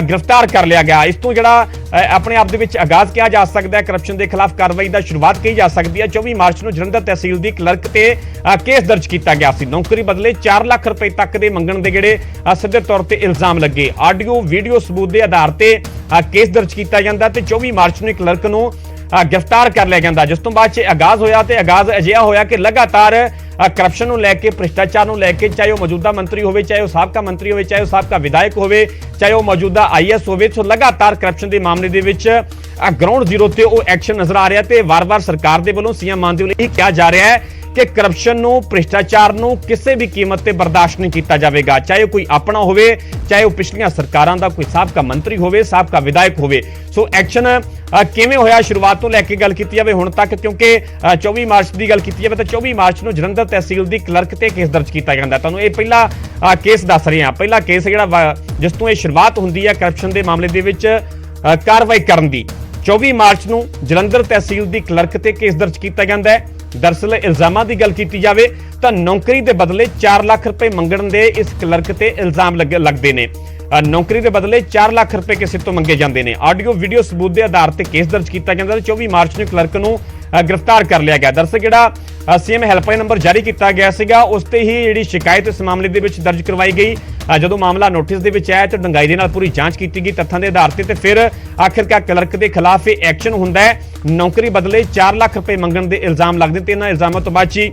ਗ੍ਰਿਫਤਾਰ ਕਰ ਲਿਆ ਗਿਆ। ਇਸ ਤੋਂ ਜਿਹੜਾ ਆਪਣੇ ਆਪ ਦੇ ਵਿੱਚ ਆਗਾਜ਼ ਕਿਹਾ ਜਾ ਸਕਦਾ ਹੈ, ਕਰਪਸ਼ਨ ਦੇ ਖਿਲਾਫ ਕਾਰਵਾਈ ਦਾ ਸ਼ੁਰੂਆਤ ਕਹੀ ਜਾ ਸਕਦੀ ਹੈ। 24 ਮਾਰਚ ਨੂੰ ਜਲੰਧਰ ਤਹਿਸੀਲ ਦੀ ਕਲਰਕ ਤੇ ਕੇਸ ਦਰਜ ਕੀਤਾ ਗਿਆ ਸੀ। ਨੌਕਰੀ ਬਦਲੇ 4 ਲੱਖ ਰੁਪਏ ਤੱਕ ਦੇ ਮੰਗਣ ਦੇ ਜਿਹੜੇ ਸਿੱਧੇ ਤੌਰ ਤੇ ਇਲਜ਼ਾਮ ਲੱਗੇ। ਆਡੀਓ ਵੀਡੀਓ ਸਬੂਤ ਦੇ ਆਧਾਰ ਤੇ ਕੇਸ ਦਰਜ ਕੀਤਾ ਜਾਂਦਾ ਤੇ 24 ਮਾਰਚ ਨੂੰ ਇੱਕ ਕਲਰਕ ਨੂੰ ਗ੍ਰਿਫਤਾਰ ਕਰ ਲਿਆ ਜਾਂਦਾ, ਜਿਸ ਤੋਂ ਬਾਅਦ ਆਗਾਜ਼ ਹੋਇਆ ਤੇ ਆਗਾਜ਼ ਅਜਿਹਾ ਹੋਇਆ ਕਿ ਲਗਾਤਾਰ ਕਰਪਸ਼ਨ ਨੂੰ ਲੈ ਕੇ, ਭ੍ਰਿਸ਼ਟਾਚਾਰ ਨੂੰ ਲੈ ਕੇ, ਚਾਹੇ ਉਹ ਮੌਜੂਦਾ ਮੰਤਰੀ ਹੋਵੇ, ਚਾਹੇ ਉਹ ਸਾਬਕਾ ਮੰਤਰੀ ਹੋਵੇ, ਚਾਹੇ ਉਹ ਸਾਬਕਾ ਵਿਧਾਇਕ ਹੋਵੇ, ਚਾਹੇ ਉਹ ਮੌਜੂਦਾ IAS ਹੋਵੇ, ਸੋ ਲਗਾਤਾਰ ਕਰਪਸ਼ਨ ਦੇ ਮਾਮਲੇ ਦੇ ਵਿੱਚ ਗਰਾਊਂਡ ਜ਼ੀਰੋ ਤੇ ਉਹ ਐਕਸ਼ਨ ਨਜ਼ਰ ਆ ਰਿਹਾ ਤੇ ਵਾਰ-ਵਾਰ ਸਰਕਾਰ ਦੇ ਵੱਲੋਂ ਸੀਐਮ ਮਾਨ ਦੇ ਵੱਲੋਂ ਇਹ ਕਿਹਾ ਜਾ ਰਿਹਾ ਹੈ ਕਿ ਕਰਪਸ਼ਨ ਨੂੰ, ਭ੍ਰਿਸ਼ਟਾਚਾਰ ਨੂੰ ਕਿਸੇ ਵੀ ਕੀਮਤ ਤੇ ਬਰਦਾਸ਼ਤ ਨਹੀਂ ਕੀਤਾ ਜਾਵੇਗਾ, ਚਾਹੇ ਉਹ ਕੋਈ ਆਪਣਾ ਹੋਵੇ, ਚਾਹੇ ਉਹ ਪਿਛਲੀਆਂ ਸਰਕਾਰਾਂ ਦਾ ਕੋਈ ਸਾਬਕਾ ਮੰਤਰੀ ਹੋਵੇ, ਸਾਬਕਾ ਵਿਧਾਇਕ ਹੋਵੇ। ਸੋ ਐਕਸ਼ਨ ਕਿਵੇਂ ਹੋਇਆ ਸ਼ੁਰੂਆਤ ਤੋਂ ਲੈ ਕੇ ਗੱਲ ਕੀਤੀ ਜਾਵੇ ਹੁਣ ਤੱਕ, ਕਿਉਂਕਿ 24 ਮਾਰਚ ਦੀ ਗੱਲ ਕੀਤੀ ਜਾਵੇ ਤਾਂ 24 ਮਾਰਚ ਨੂੰ ਜਲੰਧਰ ਤਹਿਸੀਲ ਦੀ ਕਲਰਕ ਤੇ ਕੇਸ ਦਰਜ ਕੀਤਾ ਜਾਂਦਾ। ਤੁਹਾਨੂੰ ਇਹ ਪਹਿਲਾ ਕੇਸ ਦੱਸ ਰਹੇ ਹਾਂ, ਪਹਿਲਾ ਕੇਸ ਜਿਹੜਾ ਜਿਸ ਤੋਂ ਇਹ ਸ਼ੁਰੂਆਤ ਹੁੰਦੀ ਹੈ ਕਰਪਸ਼ਨ ਦੇ ਮਾਮਲੇ ਦੇ ਵਿੱਚ ਕਾਰਵਾਈ ਕਰਨ ਦੀ। 24 ਮਾਰਚ ਨੂੰ ਜਲੰਧਰ ਤਹਿਸੀਲ ਦੀ ਕਲਰਕ ਤੇ ਕੇਸ ਦਰਜ ਕੀਤਾ ਜਾਂਦਾ ਹੈ। ਦਰਅਸਲ ਇਲਜ਼ਾਮਾਂ ਦੀ ਗੱਲ ਕੀਤੀ ਜਾਵੇ ਤਾਂ ਨੌਕਰੀ ਦੇ ਬਦਲੇ 4 ਲੱਖ ਰੁਪਏ ਮੰਗਣ ਦੇ ਇਸ ਕਲਰਕ ਤੇ ਇਲਜ਼ਾਮ ਲੱਗਦੇ ਨੇ। ਨੌਕਰੀ ਦੇ ਬਦਲੇ 4 ਲੱਖ ਰੁਪਏ ਕਿਸੇ ਤੋਂ ਮੰਗੇ ਜਾਂਦੇ ਨੇ। ਆਡੀਓ ਵੀਡੀਓ ਸਬੂਤ ਦੇ ਆਧਾਰ ਤੇ ਕੇਸ ਦਰਜ ਕੀਤਾ ਜਾਂਦਾ ਤੇ 24 ਮਾਰਚ ਨੂੰ ਕਲਰਕ ਨੂੰ ਗ੍ਰਿਫਤਾਰ ਕਰ ਲਿਆ ਗਿਆ। ਦਰਅਸਲ ਜਿਹੜਾ ਸੀਐਮ ਹੈਲਪਲਾਈਨ ਨੰਬਰ ਜਾਰੀ ਕੀਤਾ ਗਿਆ ਸੀਗਾ ਉਸ ਤੇ ਹੀ ਜਿਹੜੀ ਸ਼ਿਕਾਇਤ ਇਸ ਮਾਮਲੇ ਦੇ ਵਿੱਚ ਦਰਜ ਕਰਵਾਈ ਗਈ। ਜਦੋਂ ਮਾਮਲਾ ਨੋਟਿਸ ਦੇ ਵਿੱਚ ਆਇਆ ਤਾਂ ਡੂੰਘਾਈ ਦੇ ਨਾਲ ਪੂਰੀ ਜਾਂਚ ਕੀਤੀ ਗਈ ਤੱਥਾਂ ਦੇ ਆਧਾਰ ਤੇ ਫਿਰ ਆਖਿਰਕਾਰ ਕਲਰਕ ਦੇ ਖਿਲਾਫ ਇਹ ਐਕਸ਼ਨ ਹੁੰਦਾ ਹੈ। ਨੌਕਰੀ ਬਦਲੇ 4 ਲੱਖ ਰੁਪਏ ਮੰਗਣ ਦੇ ਇਲਜ਼ਾਮ ਲੱਗਦੇ ਤੇ ਇਹਨਾਂ ਇਲਜ਼ਾਮਾਂ ਤੋਂ ਬਾਅਦ ਹੀ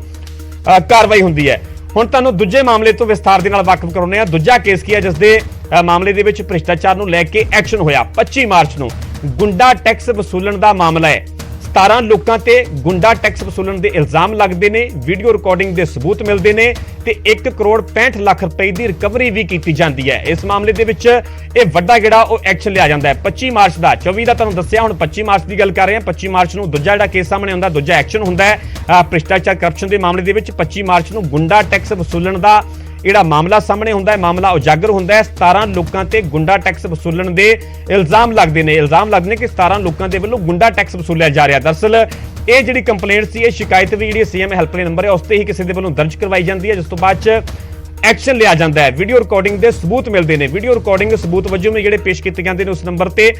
ਕਾਰਵਾਈ ਹੁੰਦੀ ਹੈ। ਹੁਣ ਤੁਹਾਨੂੰ ਦੂਜੇ ਮਾਮਲੇ ਤੋਂ ਵਿਸਥਾਰ ਦੇ ਨਾਲ ਵਾਕਿਫ ਕਰਾਉਂਦੇ ਹਾਂ। ਦੂਜਾ ਕੇਸ ਕੀ ਹੈ ਜਿਸ ਦੇ ਮਾਮਲੇ ਦੇ ਵਿੱਚ ਭ੍ਰਿਸ਼ਟਾਚਾਰ ਨੂੰ ਲੈ ਕੇ ਐਕਸ਼ਨ ਹੋਇਆ। 25 ਮਾਰਚ ਨੂੰ ਗੁੰਡਾ ਟੈਕਸ ਵਸੂਲਣ ਦਾ ਮਾਮਲਾ ਹੈ। 17 ਲੋਕਾਂ ਤੇ ਗੁੰਡਾ ਟੈਕਸ ਵਸੂਲਣ ਦੇ ਇਲਜ਼ਾਮ ਲੱਗਦੇ ਨੇ, ਵੀਡੀਓ ਰਿਕਾਰਡਿੰਗ ਦੇ ਸਬੂਤ ਮਿਲਦੇ ਨੇ ਤੇ 1 ਕਰੋੜ 65 ਲੱਖ ਰੁਪਏ ਦੀ ਰਿਕਵਰੀ ਵੀ ਕੀਤੀ ਜਾਂਦੀ ਹੈ। ਇਸ ਮਾਮਲੇ ਦੇ ਵਿੱਚ ਇਹ ਵੱਡਾ ਜਿਹੜਾ ਉਹ ਐਕਸ਼ਨ ਲਿਆ ਜਾਂਦਾ ਹੈ 25 ਮਾਰਚ ਦਾ। 24 ਦਾ ਤੁਹਾਨੂੰ ਦੱਸਿਆ, ਹੁਣ 25 ਮਾਰਚ ਦੀ ਗੱਲ ਕਰ ਰਹੇ ਹਾਂ। 25 ਮਾਰਚ ਨੂੰ ਦੂਜਾ ਜਿਹੜਾ ਕੇਸ ਸਾਹਮਣੇ ਆਉਂਦਾ, ਦੂਜਾ ਐਕਸ਼ਨ ਹੁੰਦਾ ਹੈ ਭ੍ਰਿਸ਼ਟਾਚਾਰ ਕਰਪਸ਼ਨ ਦੇ ਮਾਮਲੇ ਦੇ ਵਿੱਚ। 25 ਮਾਰਚ ਨੂੰ ਗੁੰਡਾ ਟੈਕਸ ਵਸੂਲਣ ਦਾ ਜਿਹੜਾ ਮਾਮਲਾ ਸਾਹਮਣੇ ਹੁੰਦਾ ਹੈ, ਮਾਮਲਾ ਉਜਾਗਰ ਹੁੰਦਾ ਹੈ। 17 ਲੋਕਾਂ ਤੇ ਗੁੰਡਾ ਟੈਕਸ ਵਸੂਲਣ ਦੇ ਇਲਜ਼ਾਮ ਲੱਗਦੇ ਨੇ। ਇਲਜ਼ਾਮ ਲੱਗਦੇ ਨੇ ਕਿ 17 ਲੋਕਾਂ ਦੇ ਵੱਲੋਂ ਗੁੰਡਾ ਟੈਕਸ ਵਸੂਲਿਆ ਜਾ ਰਿਹਾ। ਦਰਅਸਲ ਇਹ ਜਿਹੜੀ ਕੰਪਲੇਂਟ ਸੀ, ਇਹ ਸ਼ਿਕਾਇਤ ਵੀ ਜਿਹੜੀ ਸੀਐਮ ਹੈਲਪਲਾਈਨ ਨੰਬਰ ਹੈ ਉਸ ਤੇ ਹੀ ਕਿਸੇ ਦੇ ਵੱਲੋਂ ਦਰਜ ਕਰਵਾਈ ਜਾਂਦੀ ਹੈ, ਜਿਸ ਤੋਂ ਬਾਅਦ ਚ ਐਕਸ਼ਨ ਲਿਆ ਜਾਂਦਾ ਹੈ। ਵੀਡੀਓ ਰਿਕਾਰਡਿੰਗ ਦੇ ਸਬੂਤ ਮਿਲਦੇ ਨੇ। ਵੀਡੀਓ ਰਿਕਾਰਡਿੰਗ ਸਬੂਤ ਵਜੋਂ ਵੀ ਜਿਹੜੇ ਪੇਸ਼ ਕੀਤੇ ਜਾਂਦੇ ਨੇ ਉਸ ਨੰਬਰ ਤੇ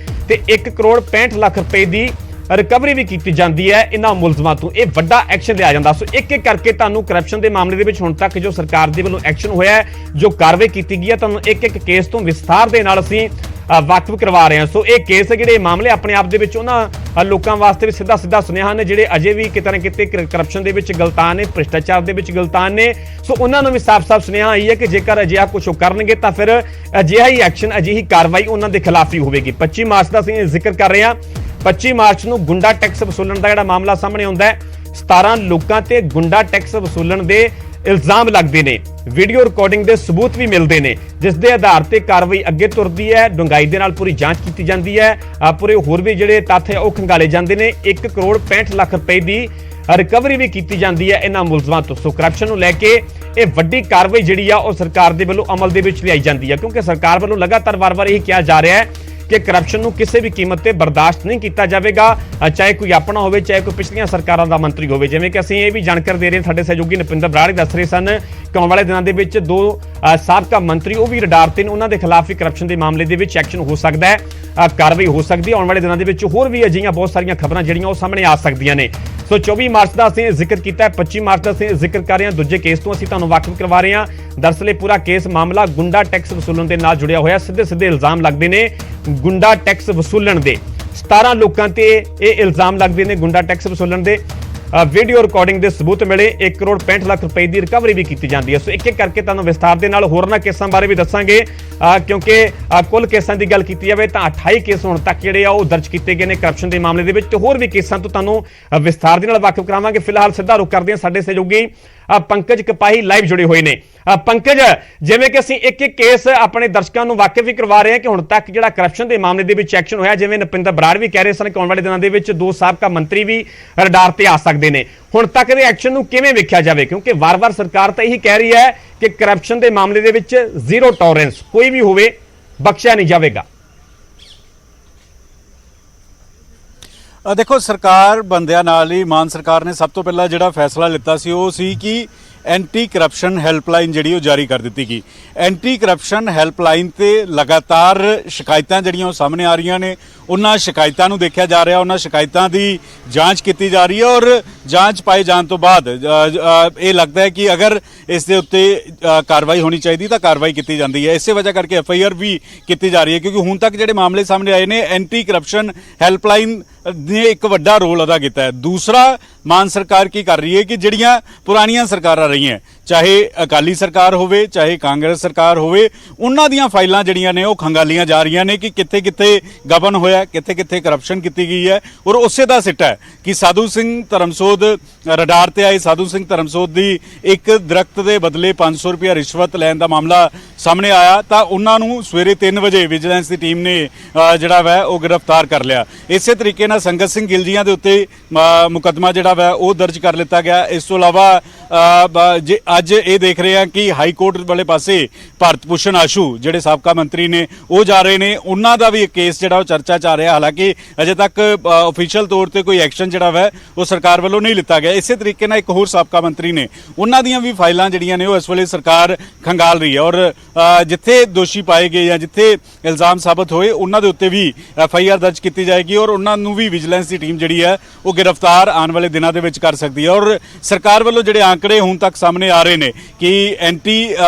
1 ਕਰੋੜ 65 ਲੱਖ ਰੁਪਏ ਦੀ ਰਿਕਵਰੀ ਵੀ ਕੀਤੀ ਜਾਂਦੀ ਹੈ ਇਹਨਾਂ ਮੁਲਜ਼ਮਾਂ ਤੋਂ। ਇਹ ਵੱਡਾ ਐਕਸ਼ਨ ਲਿਆ ਜਾਂਦਾ। ਸੋ ਇੱਕ ਇੱਕ ਕਰਕੇ ਤੁਹਾਨੂੰ ਕਰਪਸ਼ਨ ਦੇ ਮਾਮਲੇ ਦੇ ਵਿੱਚ ਹੁਣ ਤੱਕ ਜੋ ਸਰਕਾਰ ਦੇ ਵੱਲੋਂ ਐਕਸ਼ਨ ਹੋਇਆ ਹੈ, ਜੋ ਕਾਰਵਾਈ ਕੀਤੀ ਗਈ ਹੈ, ਤੁਹਾਨੂੰ ਇੱਕ ਇੱਕ ਕੇਸ ਤੋਂ ਵਿਸਥਾਰ ਦੇ ਨਾਲ ਅਸੀਂ ਵਾਕਫ ਕਰਵਾ ਰਹੇ ਹਾਂ। ਸੋ ਇਹ ਕੇਸ ਜਿਹੜੇ ਮਾਮਲੇ ਆਪਣੇ ਆਪ ਦੇ ਵਿੱਚ ਉਹਨਾਂ ਲੋਕਾਂ ਵਾਸਤੇ ਵੀ ਸਿੱਧਾ ਸਿੱਧਾ ਸੁਨੇਹਾ ਨੇ ਜਿਹੜੇ ਅਜੇ ਵੀ ਕਿਤੇ ਨਾ ਕਿਤੇ ਕਰਪਸ਼ਨ ਦੇ ਵਿੱਚ ਗਲਤਾਨ ਨੇ, ਭ੍ਰਿਸ਼ਟਾਚਾਰ ਦੇ ਵਿੱਚ ਗਲਤਾਨ ਨੇ। ਸੋ ਉਹਨਾਂ ਨੂੰ ਵੀ ਸਾਫ਼-ਸਾਫ਼ ਸੁਨੇਹਾ ਆਈ ਹੈ ਕਿ ਜੇਕਰ ਅਜਿਹਾ ਕੁਝ ਉਹ ਕਰਨਗੇ ਤਾਂ ਫਿਰ ਅਜਿਹਾ ਹੀ ਐਕਸ਼ਨ, ਅਜਿਹੀ ਕਾਰਵਾਈ ਉਹਨਾਂ ਦੇ ਖਿਲਾਫ ਹੀ ਹੋਵੇਗੀ। 25 ਮਾਰਚ ਦਾ ਅਸੀਂ ਜ਼ਿਕਰ ਕਰ ਰਹੇ ਹਾਂ। 25 ਮਾਰਚ ਨੂੰ ਗੁੰਡਾ ਟੈਕਸ ਵਸੂਲਣ ਦਾ ਜਿਹੜਾ ਮਾਮਲਾ ਸਾਹਮਣੇ ਆਉਂਦਾ ਹੈ, 17 ਲੋਕਾਂ ਤੇ ਗੁੰਡਾ ਟੈਕਸ ਵਸੂਲਣ ਦੇ ਇਲਜ਼ਾਮ ਲੱਗਦੇ ਨੇ, ਵੀਡੀਓ ਰਿਕਾਰਡਿੰਗ ਦੇ ਸਬੂਤ ਵੀ ਮਿਲਦੇ ਨੇ, ਜਿਸ ਦੇ ਆਧਾਰ ਤੇ ਕਾਰਵਾਈ ਅੱਗੇ ਤੁਰਦੀ ਹੈ। ਡੂੰਘਾਈ ਦੇ ਨਾਲ ਪੂਰੀ ਜਾਂਚ ਕੀਤੀ ਜਾਂਦੀ ਹੈ, ਪੂਰੇ ਹੋਰ ਵੀ ਜਿਹੜੇ ਤੱਥ ਹੈ ਉਹ ਖੰਗਾਲੇ ਜਾਂਦੇ ਨੇ। 1 ਕਰੋੜ 65 ਲੱਖ ਰੁਪਏ ਦੀ ਰਿਕਵਰੀ ਵੀ ਕੀਤੀ ਜਾਂਦੀ ਹੈ ਇਹਨਾਂ ਮੁਲਜ਼ਮਾਂ ਤੋਂ। ਸੋ ਕਰਪਸ਼ਨ ਨੂੰ ਲੈ ਕੇ ਇਹ ਵੱਡੀ ਕਾਰਵਾਈ ਜਿਹੜੀ ਆ ਉਹ ਸਰਕਾਰ ਦੇ ਵੱਲੋਂ ਅਮਲ ਦੇ ਵਿੱਚ ਲਿਆਈ ਜਾਂਦੀ ਹੈ, ਕਿਉਂਕਿ ਸਰਕਾਰ ਵੱਲੋਂ ਲਗਾਤਾਰ ਵਾਰ-ਵਾਰ ਇਹ ਕਿਹਾ ਜਾ ਰਿਹਾ ਹੈ ਕਿ ਕਰਪਸ਼ਨ ਨੂੰ ਕਿਸੇ ਵੀ ਕੀਮਤ ਤੇ ਬਰਦਾਸ਼ਤ ਨਹੀਂ ਕੀਤਾ ਜਾਵੇਗਾ, ਚਾਹੇ ਕੋਈ ਆਪਣਾ ਹੋਵੇ, ਚਾਹੇ ਕੋਈ ਪਿਛਲੀਆਂ ਸਰਕਾਰਾਂ ਦਾ ਮੰਤਰੀ ਹੋਵੇ। ਜਿਵੇਂ ਕਿ ਅਸੀਂ ਇਹ ਵੀ ਜਾਣਕਾਰੀ ਦੇ ਰਹੇ, ਸਾਡੇ ਸਹਿਯੋਗੀ ਨਪਿੰਦਰ ਬਰਾੜ ਦੱਸ ਰਹੇ ਸਨ ਕਿ ਆਉਣ ਵਾਲੇ ਦਿਨਾਂ ਦੇ ਵਿੱਚ 2 ਸਾਬਕਾ ਮੰਤਰੀ ਉਹ ਵੀ ਰਡਾਰ ਤੇ ਨੇ, ਉਹਨਾਂ ਦੇ ਖਿਲਾਫ ਵੀ ਕਰਪਸ਼ਨ ਦੇ ਮਾਮਲੇ ਦੇ ਵਿੱਚ ਐਕਸ਼ਨ ਹੋ ਸਕਦਾ ਹੈ, ਕਾਰਵਾਈ ਹੋ ਸਕਦੀ ਹੈ। ਆਉਣ ਵਾਲੇ ਦਿਨਾਂ ਦੇ ਵਿੱਚ ਹੋਰ ਵੀ ਅਜਿਹੀਆਂ ਬਹੁਤ ਸਾਰੀਆਂ ਖਬਰਾਂ ਜਿਹੜੀਆਂ ਉਹ ਸਾਹਮਣੇ ਆ ਸਕਦੀਆਂ ਨੇ। ਸੋ 24 ਮਾਰਚ ਦਾ ਅਸੀਂ ਜ਼ਿਕਰ ਕੀਤਾ ਹੈ, 25 ਮਾਰਚ ਦਾ ਅਸੀਂ ਜ਼ਿਕਰ ਕਰ ਰਹੇ ਹਾਂ। ਦੂਜੇ ਕੇਸ ਤੋਂ ਅਸੀਂ ਤੁਹਾਨੂੰ ਵਾਕਿਫ ਕਰਵਾ ਰਹੇ ਹਾਂ। ਦਰਅਸਲ ਇਹ ਪੂਰਾ ਕੇਸ ਮਾਮਲਾ ਗੁੰਡਾ ਟੈਕਸ ਵਸੂਲਣ ਦੇ ਨਾਲ ਜੁੜਿਆ ਹੋਇਆ। ਸਿੱਧੇ ਇਲਜ਼ਾਮ ਲੱਗਦੇ ਨੇ ਗੁੰਡਾ ਟੈਕਸ ਵਸੂਲਣ ਦੇ। 17 ਲੋਕਾਂ ਤੇ ਇਹ ਇਲਜ਼ਾਮ ਲੱਗਦੇ ਨੇ ਗੁੰਡਾ ਟੈਕਸ ਵਸੂਲਣ ਦੇ। ਵੀਡੀਓ ਰਿਕਾਰਡਿੰਗ ਦੇ ਸਬੂਤ ਮਿਲੇ, 1 ਕਰੋੜ 65 ਲੱਖ ਰੁਪਏ ਦੀ ਰਿਕਵਰੀ ਵੀ ਕੀਤੀ ਜਾਂਦੀ ਹੈ। ਸੋ ਇੱਕ ਇੱਕ ਕਰਕੇ ਤੁਹਾਨੂੰ ਵਿਸਥਾਰ ਦੇ ਨਾਲ ਹੋਰਨਾਂ ਕੇਸਾਂ ਬਾਰੇ ਵੀ ਦੱਸਾਂਗੇ, ਕਿਉਂਕਿ ਕੁੱਲ ਕੇਸਾਂ ਦੀ ਗੱਲ ਕੀਤੀ ਜਾਵੇ ਤਾਂ 28 ਕੇਸ ਹੁਣ ਤੱਕ ਜਿਹੜੇ ਆ ਉਹ ਦਰਜ ਕੀਤੇ ਗਏ ਨੇ ਕਰਪਸ਼ਨ ਦੇ ਮਾਮਲੇ ਦੇ ਵਿੱਚ, ਤੇ ਹੋਰ ਵੀ ਕੇਸਾਂ ਤੋਂ ਤੁਹਾਨੂੰ ਵਿਸਥਾਰ ਦੇ ਨਾਲ ਵਾਕਿਫ ਕਰਾਵਾਂਗੇ। ਫਿਲਹਾਲ ਸਿੱਧਾ ਰੁਕ ਕਰਦੇ ਹਾਂ, ਸਾਡੇ ਸਹਿਯੋਗੀ ਪੰਕਜ ਕਪਾਹੀ ਲਾਈਵ ਜੁੜੇ ਹੋਏ ਨੇ। ਪੰਕਜ, ਜਿਵੇਂ ਕਿ ਅਸੀਂ ਇੱਕ ਇੱਕ ਕੇਸ ਆਪਣੇ ਦਰਸ਼ਕਾਂ ਨੂੰ ਵਾਕਿਫ ਵੀ ਕਰਵਾ ਰਹੇ ਹਾਂ ਕਿ ਹੁਣ ਤੱਕ ਜਿਹੜਾ ਕਰਪਸ਼ਨ ਦੇ ਮਾਮਲੇ ਦੇ ਵਿੱਚ ਐਕਸ਼ਨ ਹੋਇਆ, ਜਿਵੇਂ ਨਪਿੰਦਰ ਬਰਾੜ ਵੀ ਕਹਿ ਰਹੇ ਸਨ ਕਿ ਆਉਣ ਵਾਲੇ ਦਿਨਾਂ ਦੇ ਵਿੱਚ 2 ਸਾਬਕਾ ਮੰਤਰੀ ਵੀ ਰਡਾਰ ਤੇ ਆ ਸਕਦੇ ਨੇ। ਹੁਣ ਤੱਕ ਦੇ ਐਕਸ਼ਨ ਨੂੰ ਕਿਵੇਂ ਵੇਖਿਆ ਜਾਵੇ, ਕਿਉਂਕਿ ਵਾਰ-ਵਾਰ ਸਰਕਾਰ ਤਾਂ ਇਹੀ ਕਹਿ ਰਹੀ ਹੈ ਕਿ ਕਰਪਸ਼ਨ ਦੇ ਮਾਮਲੇ ਦੇ ਵਿੱਚ ਜ਼ੀਰੋ ਟੋਲਰੈਂਸ, ਕੋਈ ਵੀ ਹੋਵੇ ਬਖਸ਼ਿਆ ਨਹੀਂ ਜਾਵੇਗਾ। ਦੇਖੋ, ਸਰਕਾਰ ਬੰਦਿਆਂ ਨਾਲ ਹੀ, ਮਾਨ ਸਰਕਾਰ ਨੇ ਸਭ ਤੋਂ ਪਹਿਲਾਂ ਜਿਹੜਾ ਫੈਸਲਾ ਲਿੱਤਾ ਸੀ ਉਹ ਸੀ ਕਿ ਐਂਟੀ ਕਰਪਸ਼ਨ ਹੈਲਪਲਾਈਨ ਜਿਹੜੀ ਉਹ ਜਾਰੀ ਕਰ ਦਿੱਤੀ ਗਈ। ਐਂਟੀ ਕਰਪਸ਼ਨ ਹੈਲਪਲਾਈਨ ਤੇ ਲਗਾਤਾਰ ਸ਼ਿਕਾਇਤਾਂ ਜਿਹੜੀਆਂ ਉਹ ਸਾਹਮਣੇ ਆ ਰਹੀਆਂ ਨੇ, ਉਹਨਾਂ ਸ਼ਿਕਾਇਤਾਂ ਨੂੰ ਦੇਖਿਆ ਜਾ ਰਿਹਾ, ਉਹਨਾਂ ਸ਼ਿਕਾਇਤਾਂ ਦੀ ਜਾਂਚ ਕੀਤੀ ਜਾ ਰਹੀ ਹੈ ਔਰ ਜਾਂਚ ਪਾਏ ਜਾਣ ਤੋਂ ਬਾਅਦ ਇਹ ਲੱਗਦਾ ਹੈ ਕਿ ਅਗਰ ਇਸ ਦੇ ਉੱਤੇ ਕਾਰਵਾਈ ਹੋਣੀ ਚਾਹੀਦੀ ਤਾਂ ਕਾਰਵਾਈ ਕੀਤੀ ਜਾਂਦੀ ਹੈ। ਇਸੇ ਵਜ੍ਹਾ ਕਰਕੇ FIR ਵੀ ਕੀਤੀ ਜਾ ਰਹੀ ਹੈ, ਕਿਉਂਕਿ ਹੁਣ ਤੱਕ ਜਿਹੜੇ ਮਾਮਲੇ ਸਾਹਮਣੇ ਆਏ ਨੇ, ਐਂਟੀ ਕਰਪਸ਼ਨ ਹੈਲਪਲਾਈਨ ਨੇ ਇੱਕ ਵੱਡਾ ਰੋਲ ਅਦਾ ਕੀਤਾ ਹੈ। ਦੂਸਰਾ, ਮਾਨ ਸਰਕਾਰ ਕੀ ਕਰ ਰਹੀ ਹੈ ਕਿ ਜਿਹੜੀਆਂ ਪੁਰਾਣੀਆਂ ਸਰਕਾਰਾਂ ਰਹੀਆਂ, ਚਾਹੇ ਅਕਾਲੀ ਸਰਕਾਰ ਹੋਵੇ, ਚਾਹੇ ਕਾਂਗਰਸ ਸਰਕਾਰ ਹੋਵੇ, ਉਹਨਾਂ ਦੀਆਂ ਫਾਈਲਾਂ ਜਿਹੜੀਆਂ ਨੇ ਉਹ ਖੰਗਾਲੀਆਂ ਜਾ ਰਹੀਆਂ ਨੇ ਕਿ ਕਿੱਥੇ ਕਿੱਥੇ ਗਬਨ ਹੋਇਆ, ਕਿੱਥੇ ਕਿੱਥੇ ਕਰਪਸ਼ਨ ਕੀਤੀ ਗਈ ਹੈ। ਔਰ ਉਸੇ ਦਾ ਸਿੱਟਾ ਹੈ ਕਿ ਸਾਧੂ ਸਿੰਘ ਧਰਮਸੋਧ ਰਡਾਰ ਤੇ ਆਏ। ਸਾਧੂ ਸਿੰਘ ਧਰਮਸੋਧ ਦੀ ਇੱਕ ਦਰਖਤ ਦੇ ਬਦਲੇ 500 ਰੁਪਇਆ ਰਿਸ਼ਵਤ ਲੈਣ ਦਾ ਮਾਮਲਾ ਸਾਹਮਣੇ ਆਇਆ ਤਾਂ ਉਹਨਾਂ ਨੂੰ ਸਵੇਰੇ 3 ਵਜੇ ਵਿਜੀਲੈਂਸ ਦੀ ਟੀਮ ਨੇ ਜਿਹੜਾ ਵਾ ਉਹ ਗ੍ਰਿਫਤਾਰ ਕਰ ਲਿਆ। ਇਸੇ ਤਰੀਕੇ ਨਾਲ ਸੰਗਤ ਸਿੰਘ ਗਿੱਲ ਜੀਆਂ ਦੇ ਉੱਤੇ ਮੁਕੱਦਮਾ ਜਿਹੜਾ ਵਾ ਉਹ ਦਰਜ ਕਰ ਲਿੱਤਾ ਗਿਆ। ਇਸ ਤੋਂ ਇਲਾਵਾ ਅੱਜ ਇਹ ਦੇਖ ਰਹੇ ਹਾਂ ਕਿ ਹਾਈ ਕੋਰਟ ਵਾਲੇ ਪਾਸੇ ਭਾਰਤ ਭੂਸ਼ਣ ਆਸ਼ੂ ਜਿਹੜੇ ਸਾਬਕਾ ਮੰਤਰੀ ਨੇ ਉਹ ਜਾ ਰਹੇ ਨੇ, ਉਹਨਾਂ ਦਾ ਵੀ ਇੱਕ ਕੇਸ ਜਿਹੜਾ ਉਹ ਚਰਚਾ 'ਚ ਆ ਰਿਹਾ। ਹਾਲਾਂਕਿ ਅਜੇ ਤੱਕ ਅਫੀਸ਼ੀਅਲ ਤੌਰ ਤੇ ਕੋਈ ਐਕਸ਼ਨ ਜਿਹੜਾ ਵਾ ਉਹ ਸਰਕਾਰ ਵੱਲੋਂ ਨਹੀਂ ਲਿੱਤਾ ਗਿਆ। ਇਸੇ ਤਰੀਕੇ ਨਾਲ ਇੱਕ ਹੋਰ ਸਾਬਕਾ ਮੰਤਰੀ ਨੇ, ਉਹਨਾਂ ਦੀਆਂ ਵੀ ਫਾਈਲਾਂ ਜਿਹੜੀਆਂ ਨੇ ਉਹ ਇਸ ਵੇਲੇ ਸਰਕਾਰ ਖੰਗਾਲ ਰਹੀ ਹੈ ਔਰ ਜਿੱਥੇ ਦੋਸ਼ੀ ਪਾਏ ਗਏ ਜਾਂ ਜਿੱਥੇ ਇਲਜ਼ਾਮ ਸਾਬਤ ਹੋਏ ਉਹਨਾਂ ਦੇ ਉੱਤੇ ਵੀ FIR ਦਰਜ ਕੀਤੀ ਜਾਏਗੀ ਔਰ ਉਹਨਾਂ ਨੂੰ ਵੀ ਵਿਜੀਲੈਂਸ ਦੀ ਟੀਮ ਜਿਹੜੀ ਹੈ ਉਹ ਗ੍ਰਿਫਤਾਰ ਆਉਣ ਵਾਲੇ ਦਿਨਾਂ ਦੇ ਵਿੱਚ ਕਰ ਸਕਦੀ ਹੈ। ਔਰ ਸਰਕਾਰ ਵੱਲੋਂ ਜਿਹੜੇ ਆંકੜੇ ਹੁਣ ਤੱਕ ਸਾਹਮਣੇ ਆ ਰਹੇ ਨੇ ਕਿ ਐਂਟੀ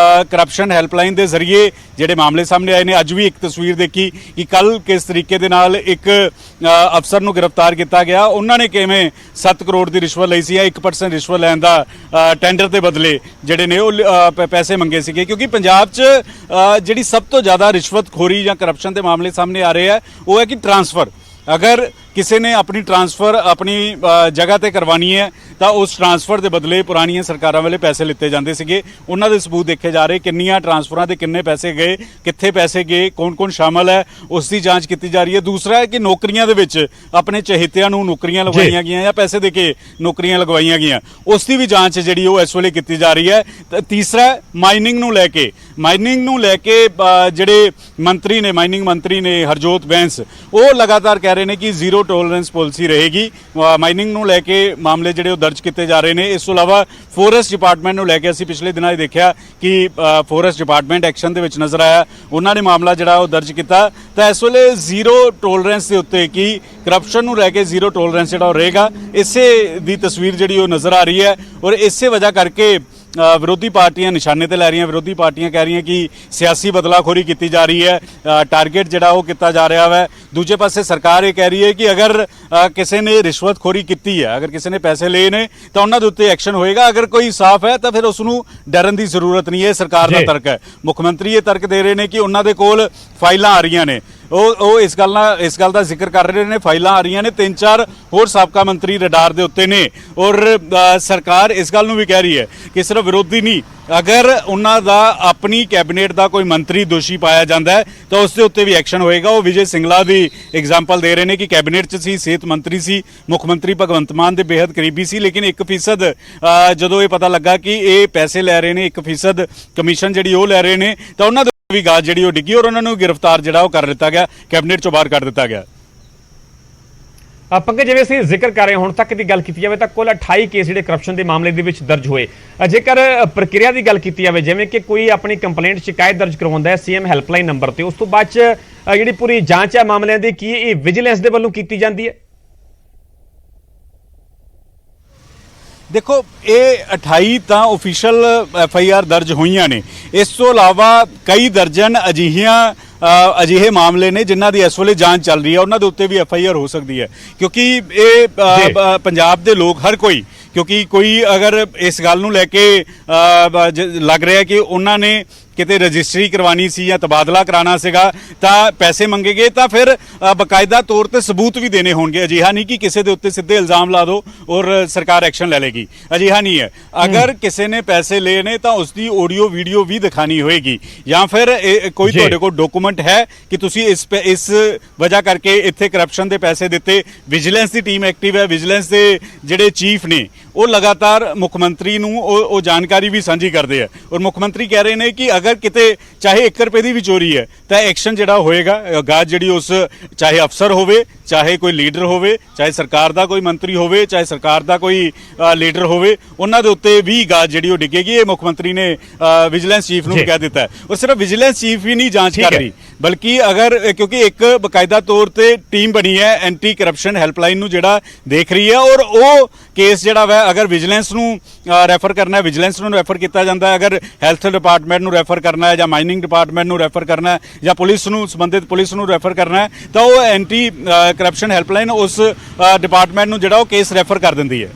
ਕਰਪਸ਼ਨ ਹੈਲਪਲਾਈਨ ਦੇ ਜ਼ਰੀਏ ਜਿਹੜੇ ਮਾਮਲੇ ਸਾਹਮਣੇ ਆਏ ਨੇ, ਅੱਜ ਵੀ ਇੱਕ ਤਸਵੀਰ ਦੇਖੀ ਕਿ ਕੱਲ ਕਿਸ ਤਰੀਕੇ ਦੇ ਨਾਲ ਇੱਕ ਅਫਸਰ ਨੂੰ ਗ੍ਰਿਫਤਾਰ ਕੀਤਾ ਗਿਆ। ਉਹਨਾਂ ਨੇ ਕਿਵੇਂ 7 ਕਰੋੜ ਦੀ ਰਿਸ਼ਵਤ ਲਈ ਸੀ ਜਾਂ 1% ਰਿਸ਼ਵਤ ਲੈਣ ਦਾ ਟੈਂਡਰ ਦੇ ਬਦਲੇ ਜਿਹੜੇ ਨੇ ਉਹ ਪੈਸੇ ਮੰਗੇ ਸੀਗੇ, ਕਿਉਂਕਿ ਪੰਜਾਬ 'ਚ ਜਿਹੜੀ ਸਭ ਤੋਂ ਜ਼ਿਆਦਾ ਰਿਸ਼ਵਤਖੋਰੀ ਜਾਂ ਕਰਪਸ਼ਨ ਦੇ ਮਾਮਲੇ ਸਾਹਮਣੇ ਆ ਰਹੇ ਆ ਉਹ ਹੈ ਕਿ ਟ੍ਰਾਂਸਫਰ। ਅਗਰ ਕਿਸੇ ਨੇ ਆਪਣੀ ਟ੍ਰਾਂਸਫਰ ਆਪਣੀ ਜਗ੍ਹਾ ਤੇ ਕਰਵਾਉਣੀ ਹੈ ਤਾਂ ਉਸ ਟ੍ਰਾਂਸਫਰ ਦੇ ਬਦਲੇ ਪੁਰਾਣੀਆਂ ਸਰਕਾਰਾਂ ਵੇਲੇ ਪੈਸੇ ਲਿੱਤੇ ਜਾਂਦੇ ਸੀਗੇ। ਉਹਨਾਂ ਦੇ ਸਬੂਤ ਦੇਖੇ ਜਾ ਰਹੇ, ਕਿੰਨੀਆਂ ਟ੍ਰਾਂਸਫਰਾਂ ਦੇ ਕਿੰਨੇ ਪੈਸੇ ਗਏ, ਕਿੱਥੇ ਪੈਸੇ ਗਏ, ਕੌਣ-ਕੌਣ ਸ਼ਾਮਲ ਹੈ, ਉਸ ਦੀ ਜਾਂਚ ਕੀਤੀ ਜਾ ਰਹੀ ਹੈ। ਦੂਸਰਾ ਹੈ ਕਿ ਨੌਕਰੀਆਂ ਦੇ ਵਿੱਚ ਆਪਣੇ ਚਹੇਤਿਆਂ ਨੂੰ ਨੌਕਰੀਆਂ ਲਗਵਾਈਆਂ ਗਈਆਂ ਜਾਂ ਪੈਸੇ ਦੇ ਕੇ ਨੌਕਰੀਆਂ ਲਗਵਾਈਆਂ ਗਈਆਂ, ਉਸ ਦੀ ਵੀ ਜਾਂਚ ਜਿਹੜੀ ਉਹ ਇਸ ਵੇਲੇ ਕੀਤੀ ਜਾ ਰਹੀ ਹੈ। ਤੀਸਰਾ, ਮਾਈਨਿੰਗ ਨੂੰ ਲੈ ਕੇ ਜਿਹੜੇ ਮੰਤਰੀ ਨੇ, ਮਾਈਨਿੰਗ ਮੰਤਰੀ ਨੇ ਹਰਜੋਤ ਬੈਂਸ, ਉਹ ਲਗਾਤਾਰ ਕਹਿ ਰਹੇ ਨੇ ਕਿ ਜ਼ੀਰੋ ਟੋਲਰੈਂਸ ਪਾਲਿਸੀ ਰਹੇਗੀ। ਮਾਈਨਿੰਗ ਨੂੰ ਲੈ ਕੇ ਮਾਮਲੇ ਜਿਹੜੇ ਉਹ ਦਰਜ ਕੀਤੇ ਜਾ ਰਹੇ ਨੇ। ਇਸ ਤੋਂ ਇਲਾਵਾ ਫੋਰੈਸਟ ਡਿਪਾਰਟਮੈਂਟ ਨੂੰ ਲੈ ਕੇ ਅਸੀਂ ਪਿਛਲੇ ਦਿਨਾਂ 'ਚ ਦੇਖਿਆ ਕਿ ਫੋਰੈਸਟ ਡਿਪਾਰਟਮੈਂਟ ਐਕਸ਼ਨ ਦੇ ਵਿੱਚ ਨਜ਼ਰ ਆਇਆ, ਉਹਨਾਂ ਨੇ ਮਾਮਲਾ ਜਿਹੜਾ ਉਹ ਦਰਜ ਕੀਤਾ। ਤਾਂ ਇਸ ਵੇਲੇ ਜ਼ੀਰੋ ਟੋਲਰੈਂਸ ਦੇ ਉੱਤੇ ਕਿ ਕਰਪਸ਼ਨ ਨੂੰ ਲੈ ਕੇ ਜ਼ੀਰੋ ਟੋਲਰੈਂਸ ਜਿਹੜਾ ਉਹ ਰਹੇਗਾ, ਇਸੇ ਦੀ ਤਸਵੀਰ ਜਿਹੜੀ ਉਹ ਨਜ਼ਰ ਆ ਰਹੀ ਹੈ ਔਰ ਇਸੇ ਵਜ੍ਹਾ ਕਰਕੇ ਵਿਰੋਧੀ ਪਾਰਟੀਆਂ ਨਿਸ਼ਾਨੇ ਤੇ ਲੈ ਰਹੀਆਂ। ਵਿਰੋਧੀ ਪਾਰਟੀਆਂ ਕਹਿ ਰਹੀਆਂ ਕਿ ਸਿਆਸੀ ਬਦਲਾਖੋਰੀ ਕੀਤੀ ਜਾ ਰਹੀ ਹੈ, ਟਾਰਗੇਟ ਜਿਹੜਾ ਉਹ ਕੀਤਾ ਜਾ ਰਿਹਾ ਹੈ। ਦੂਜੇ ਪਾਸੇ ਸਰਕਾਰ ਇਹ ਕਹਿ ਰਹੀ ਹੈ ਕਿ ਅਗਰ ਕਿਸੇ ਨੇ ਰਿਸ਼ਵਤਖੋਰੀ ਕੀਤੀ ਹੈ, ਅਗਰ ਕਿਸੇ ਨੇ ਪੈਸੇ ਲਏ ਨੇ ਤਾਂ ਉਹਨਾਂ ਦੇ ਉੱਤੇ ਐਕਸ਼ਨ ਹੋਏਗਾ। ਅਗਰ ਕੋਈ ਸਾਫ਼ ਹੈ ਤਾਂ ਫਿਰ ਉਸ ਨੂੰ ਡਰਨ ਦੀ ਜ਼ਰੂਰਤ ਨਹੀਂ ਹੈ। ਸਰਕਾਰ ਦਾ ਤਰਕ ਹੈ। ਮੁੱਖ ਮੰਤਰੀ ਇਹ ਤਰਕ ਦੇ ਰਹੇ ਨੇ ਕਿ ਉਹਨਾਂ ਦੇ ਕੋਲ ਫਾਈਲਾਂ ਆ ਰਹੀਆਂ ਨੇ। ਉਹ ਇਸ ਗੱਲ ਦਾ ਜ਼ਿਕਰ ਕਰ ਰਹੇ ਨੇ, ਫਾਈਲਾਂ ਆ ਰਹੀਆਂ ਨੇ। 3-4 ਹੋਰ ਸਾਬਕਾ ਮੰਤਰੀ ਰਡਾਰ ਦੇ ਉੱਤੇ ਨੇ ਔਰ ਸਰਕਾਰ ਇਸ ਗੱਲ ਨੂੰ ਵੀ ਕਹਿ ਰਹੀ ਹੈ ਕਿ ਸਿਰਫ ਵਿਰੋਧੀ ਨਹੀਂ, ਅਗਰ ਉਹਨਾਂ ਦਾ ਆਪਣੀ ਕੈਬਨਿਟ ਦਾ ਕੋਈ ਮੰਤਰੀ ਦੋਸ਼ੀ ਪਾਇਆ ਜਾਂਦਾ ਹੈ ਤਾਂ ਉਸ ਦੇ ਉੱਤੇ ਵੀ ਐਕਸ਼ਨ ਹੋਏਗਾ। ਉਹ ਵਿਜੇ ਸਿੰਗਲਾ ਦੀ ਐਗਜ਼ਾਮਪਲ ਦੇ ਰਹੇ ਨੇ ਕਿ ਕੈਬਨਿਟ 'ਚ ਸੀ, ਸਿਹਤ ਮੰਤਰੀ ਸੀ, ਮੁੱਖ ਮੰਤਰੀ ਭਗਵੰਤ ਮਾਨ ਦੇ ਬੇहद ਕਰੀਬੀ ਸੀ, ਲੇਕਿਨ 1% ਜਦੋਂ ਇਹ ਪਤਾ ਲੱਗਾ ਕਿ ਇਹ ਪੈਸੇ ਲੈ ਰਹੇ ਨੇ, 1% ਕਮਿਸ਼ਨ ਜਿਹੜੀ ਉਹ ਲੈ ਰਹੇ ਨੇ, ਤਾਂ ਉਹਨਾਂ ਦੇ ਵੀ ਗਾਜ ਜਿਹੜੀ ਉਹ ਡਿੱਗੀ ਔਰ ਉਹਨਾਂ ਨੂੰ ਗ੍ਰਿਫਤਾਰ ਜਿਹੜਾ ਉਹ ਕਰ ਦਿੱਤਾ ਗਿਆ, ਕੈਬਨਿਟ 'ਚੋਂ ਬਾਹਰ ਕਰ ਦਿੱਤਾ ਗਿਆ। ਪੰਕਜ, ਜਿਵੇਂ ਅਸੀਂ ਜ਼ਿਕਰ ਕਰ ਰਹੇ ਹੁਣ ਤੱਕ ਦੀ ਗੱਲ ਕੀਤੀ ਜਾਵੇ ਤਾਂ ਕੁੱਲ 28 ਕੇਸ ਜਿਹੜੇ ਕਰਪਸ਼ਨ ਦੇ ਮਾਮਲੇ ਦੇ ਵਿੱਚ ਦਰਜ ਹੋਏ। ਜੇਕਰ ਪ੍ਰਕਿਰਿਆ ਦੀ ਗੱਲ ਕੀਤੀ ਜਾਵੇ, ਜਿਵੇਂ ਕਿ ਕੋਈ ਆਪਣੀ ਕੰਪਲੇਂਟ ਸ਼ਿਕਾਇਤ ਦਰਜ ਕਰਵਾਉਂਦਾ ਹੈ ਸੀਐਮ ਹੈਲਪਲਾਈਨ ਨੰਬਰ ਤੇ, ਉਸ ਤੋਂ ਬਾਅਦ ਚ ਜਿਹੜੀ ਪੂਰੀ ਜਾਂਚ ਹੈ ਮਾਮਲਿਆਂ ਦੀ, ਕੀ ਇਹ ਵਿਜੀਲੈਂਸ ਦੇ ਵੱਲੋਂ ਕੀਤੀ ਜਾਂਦੀ ਹੈ? ਦੇਖੋ, ਇਹ 28 ਤਾਂ ਆਫੀਸ਼ੀਅਲ FIR ਦਰਜ ਹੋਈਆਂ ਨੇ। ਇਸ ਤੋਂ ਇਲਾਵਾ ਕਈ ਦਰਜਨ ਅਜਿਹੇ ਮਾਮਲੇ ਨੇ ਜਿਨ੍ਹਾਂ ਦੀ ਇਸ ਵੇਲੇ ਜਾਂਚ ਚੱਲ ਰਹੀ ਹੈ, ਉਹਨਾਂ ਦੇ ਉੱਤੇ ਵੀ FIR ਹੋ ਸਕਦੀ ਹੈ। ਕਿਉਂਕਿ ਇਹ ਪੰਜਾਬ ਦੇ ਲੋਕ ਹਰ ਕੋਈ, ਕਿਉਂਕਿ ਕੋਈ ਅਗਰ ਇਸ ਗੱਲ ਨੂੰ ਲੈ ਕੇ ਲੱਗ ਰਿਹਾ ਕਿ ਉਹਨਾਂ ਨੇ ਕਿਤੇ ਰਜਿਸਟਰੀ ਕਰਵਾਣੀ ਸੀ ਜਾਂ ਤਬਾਦਲਾ ਕਰਾਉਣਾ ਸੀਗਾ ਤਾਂ ਪੈਸੇ ਮੰਗੇ ਗਏ, ਤਾਂ ਫਿਰ ਬਕਾਇਦਾ ਤੌਰ ਤੇ ਸਬੂਤ ਵੀ ਦੇਣੇ ਹੋਣਗੇ। ਅਜਿਹਾ ਨਹੀਂ ਕਿ ਕਿਸੇ ਦੇ ਉੱਤੇ ਸਿੱਧੇ ਇਲਜ਼ਾਮ ਲਾ ਦਿਓ ਔਰ ਸਰਕਾਰ ਐਕਸ਼ਨ ਲੈ ਲੇਗੀ, ਅਜਿਹਾ ਨਹੀਂ ਹੈ। ਅਗਰ ਕਿਸੇ ਨੇ ਪੈਸੇ ਲਏ ਨੇ ਤਾਂ ਉਸ ਦੀ ਆਡੀਓ ਵੀਡੀਓ ਵੀ ਦਿਖਾਣੀ ਹੋਏਗੀ, ਜਾਂ ਫਿਰ ਕੋਈ ਤੁਹਾਡੇ ਕੋਲ ਡਾਕੂਮੈਂਟ ਹੈ ਕਿ ਤੁਸੀਂ ਇਸ ਵਜ੍ਹਾ ਕਰਕੇ ਇੱਥੇ ਕਰਪਸ਼ਨ ਦੇ ਪੈਸੇ ਦਿੱਤੇ। ਵਿਜੀਲੈਂਸ ਦੀ ਟੀਮ ਐਕਟਿਵ ਹੈ। ਵਿਜੀਲੈਂਸ ਦੇ ਜਿਹੜੇ ਚੀਫ ਨੇ ਉਹ ਲਗਾਤਾਰ ਮੁੱਖ ਮੰਤਰੀ ਨੂੰ ਉਹ ਜਾਣਕਾਰੀ ਵੀ ਸਾਂਝੀ ਕਰਦੇ ਆ ਔਰ ਮੁੱਖ ਮੰਤਰੀ ਕਹਿ ਰਹੇ ਨੇ ਕਿ ਅਗਰ ਕਿਤੇ ਚਾਹੇ 1 ਰੁਪਏ ਦੀ ਵੀ ਚੋਰੀ ਹੈ ਤਾਂ ਐਕਸ਼ਨ ਜਿਹੜਾ ਹੋਏਗਾ, ਗਾਜ ਜਿਹੜੀ ਉਸ ਚਾਹੇ ਅਫਸਰ ਹੋਵੇ, ਚਾਹੇ ਕੋਈ ਲੀਡਰ ਹੋਵੇ, ਚਾਹੇ ਸਰਕਾਰ ਦਾ ਕੋਈ ਮੰਤਰੀ ਹੋਵੇ, ਚਾਹੇ ਸਰਕਾਰ ਦਾ ਕੋਈ ਲੀਡਰ ਹੋਵੇ, ਉਹਨਾਂ ਦੇ ਉੱਤੇ ਵੀ ਗਾਜ ਜਿਹੜੀ ਉਹ ਡਿੱਗੇਗੀ। ਇਹ ਮੁੱਖ ਮੰਤਰੀ ਨੇ ਵਿਜੀਲੈਂਸ ਚੀਫ ਨੂੰ ਕਹਿ ਦਿੱਤਾ ਹੈ। ਔਰ ਸਿਰਫ ਵਿਜੀਲੈਂਸ ਚੀਫ ਵੀ ਨਹੀਂ ਜਾਂਚ ਕਰ ਰਹੀ, ਬਲਕਿ ਅਗਰ ਕਿਉਂਕਿ ਇੱਕ ਬਕਾਇਦਾ ਤੌਰ ਤੇ ਟੀਮ ਬਣੀ ਹੈ ਐਂਟੀ ਕਰਪਸ਼ਨ ਹੈਲਪਲਾਈਨ ਨੂੰ ਜਿਹੜਾ ਦੇਖ ਰਹੀ ਹੈ, ਔਰ ਉਹ ਕੇਸ ਜਿਹੜਾ ਵਾ ਅਗਰ ਵਿਜੀਲੈਂਸ ਨੂੰ ਰੈਫਰ ਕਰਨਾ ਹੈ, ਵਿਜੀਲੈਂਸ ਨੂੰ ਰੈਫਰ ਕੀਤਾ ਜਾਂਦਾ ਹੈ। ਅਗਰ ਹੈਲਥ ਡਿਪਾਰਟਮੈਂਟ ਨੂੰ ਰੈਫਰ ਕਰਨਾ ਹੈ ਜਾਂ ਮਾਈਨਿੰਗ ਡਿਪਾਰਟਮੈਂਟ ਨੂੰ ਰੈਫਰ ਕਰਨਾ ਹੈ ਜਾਂ ਪੁਲਿਸ ਨੂੰ, ਸੰਬੰਧਿਤ ਪੁਲਿਸ ਨੂੰ ਰੈਫਰ ਕਰਨਾ ਹੈ, ਤਾਂ ਉਹ ਐਂਟੀ ਕਰਪਸ਼ਨ ਹੈਲਪਲਾਈਨ ਉਸ ਡਿਪਾਰਟਮੈਂਟ ਨੂੰ ਜਿਹੜਾ ਉਹ ਕੇਸ ਰੈਫਰ ਕਰ ਦਿੰਦੀ ਹੈ।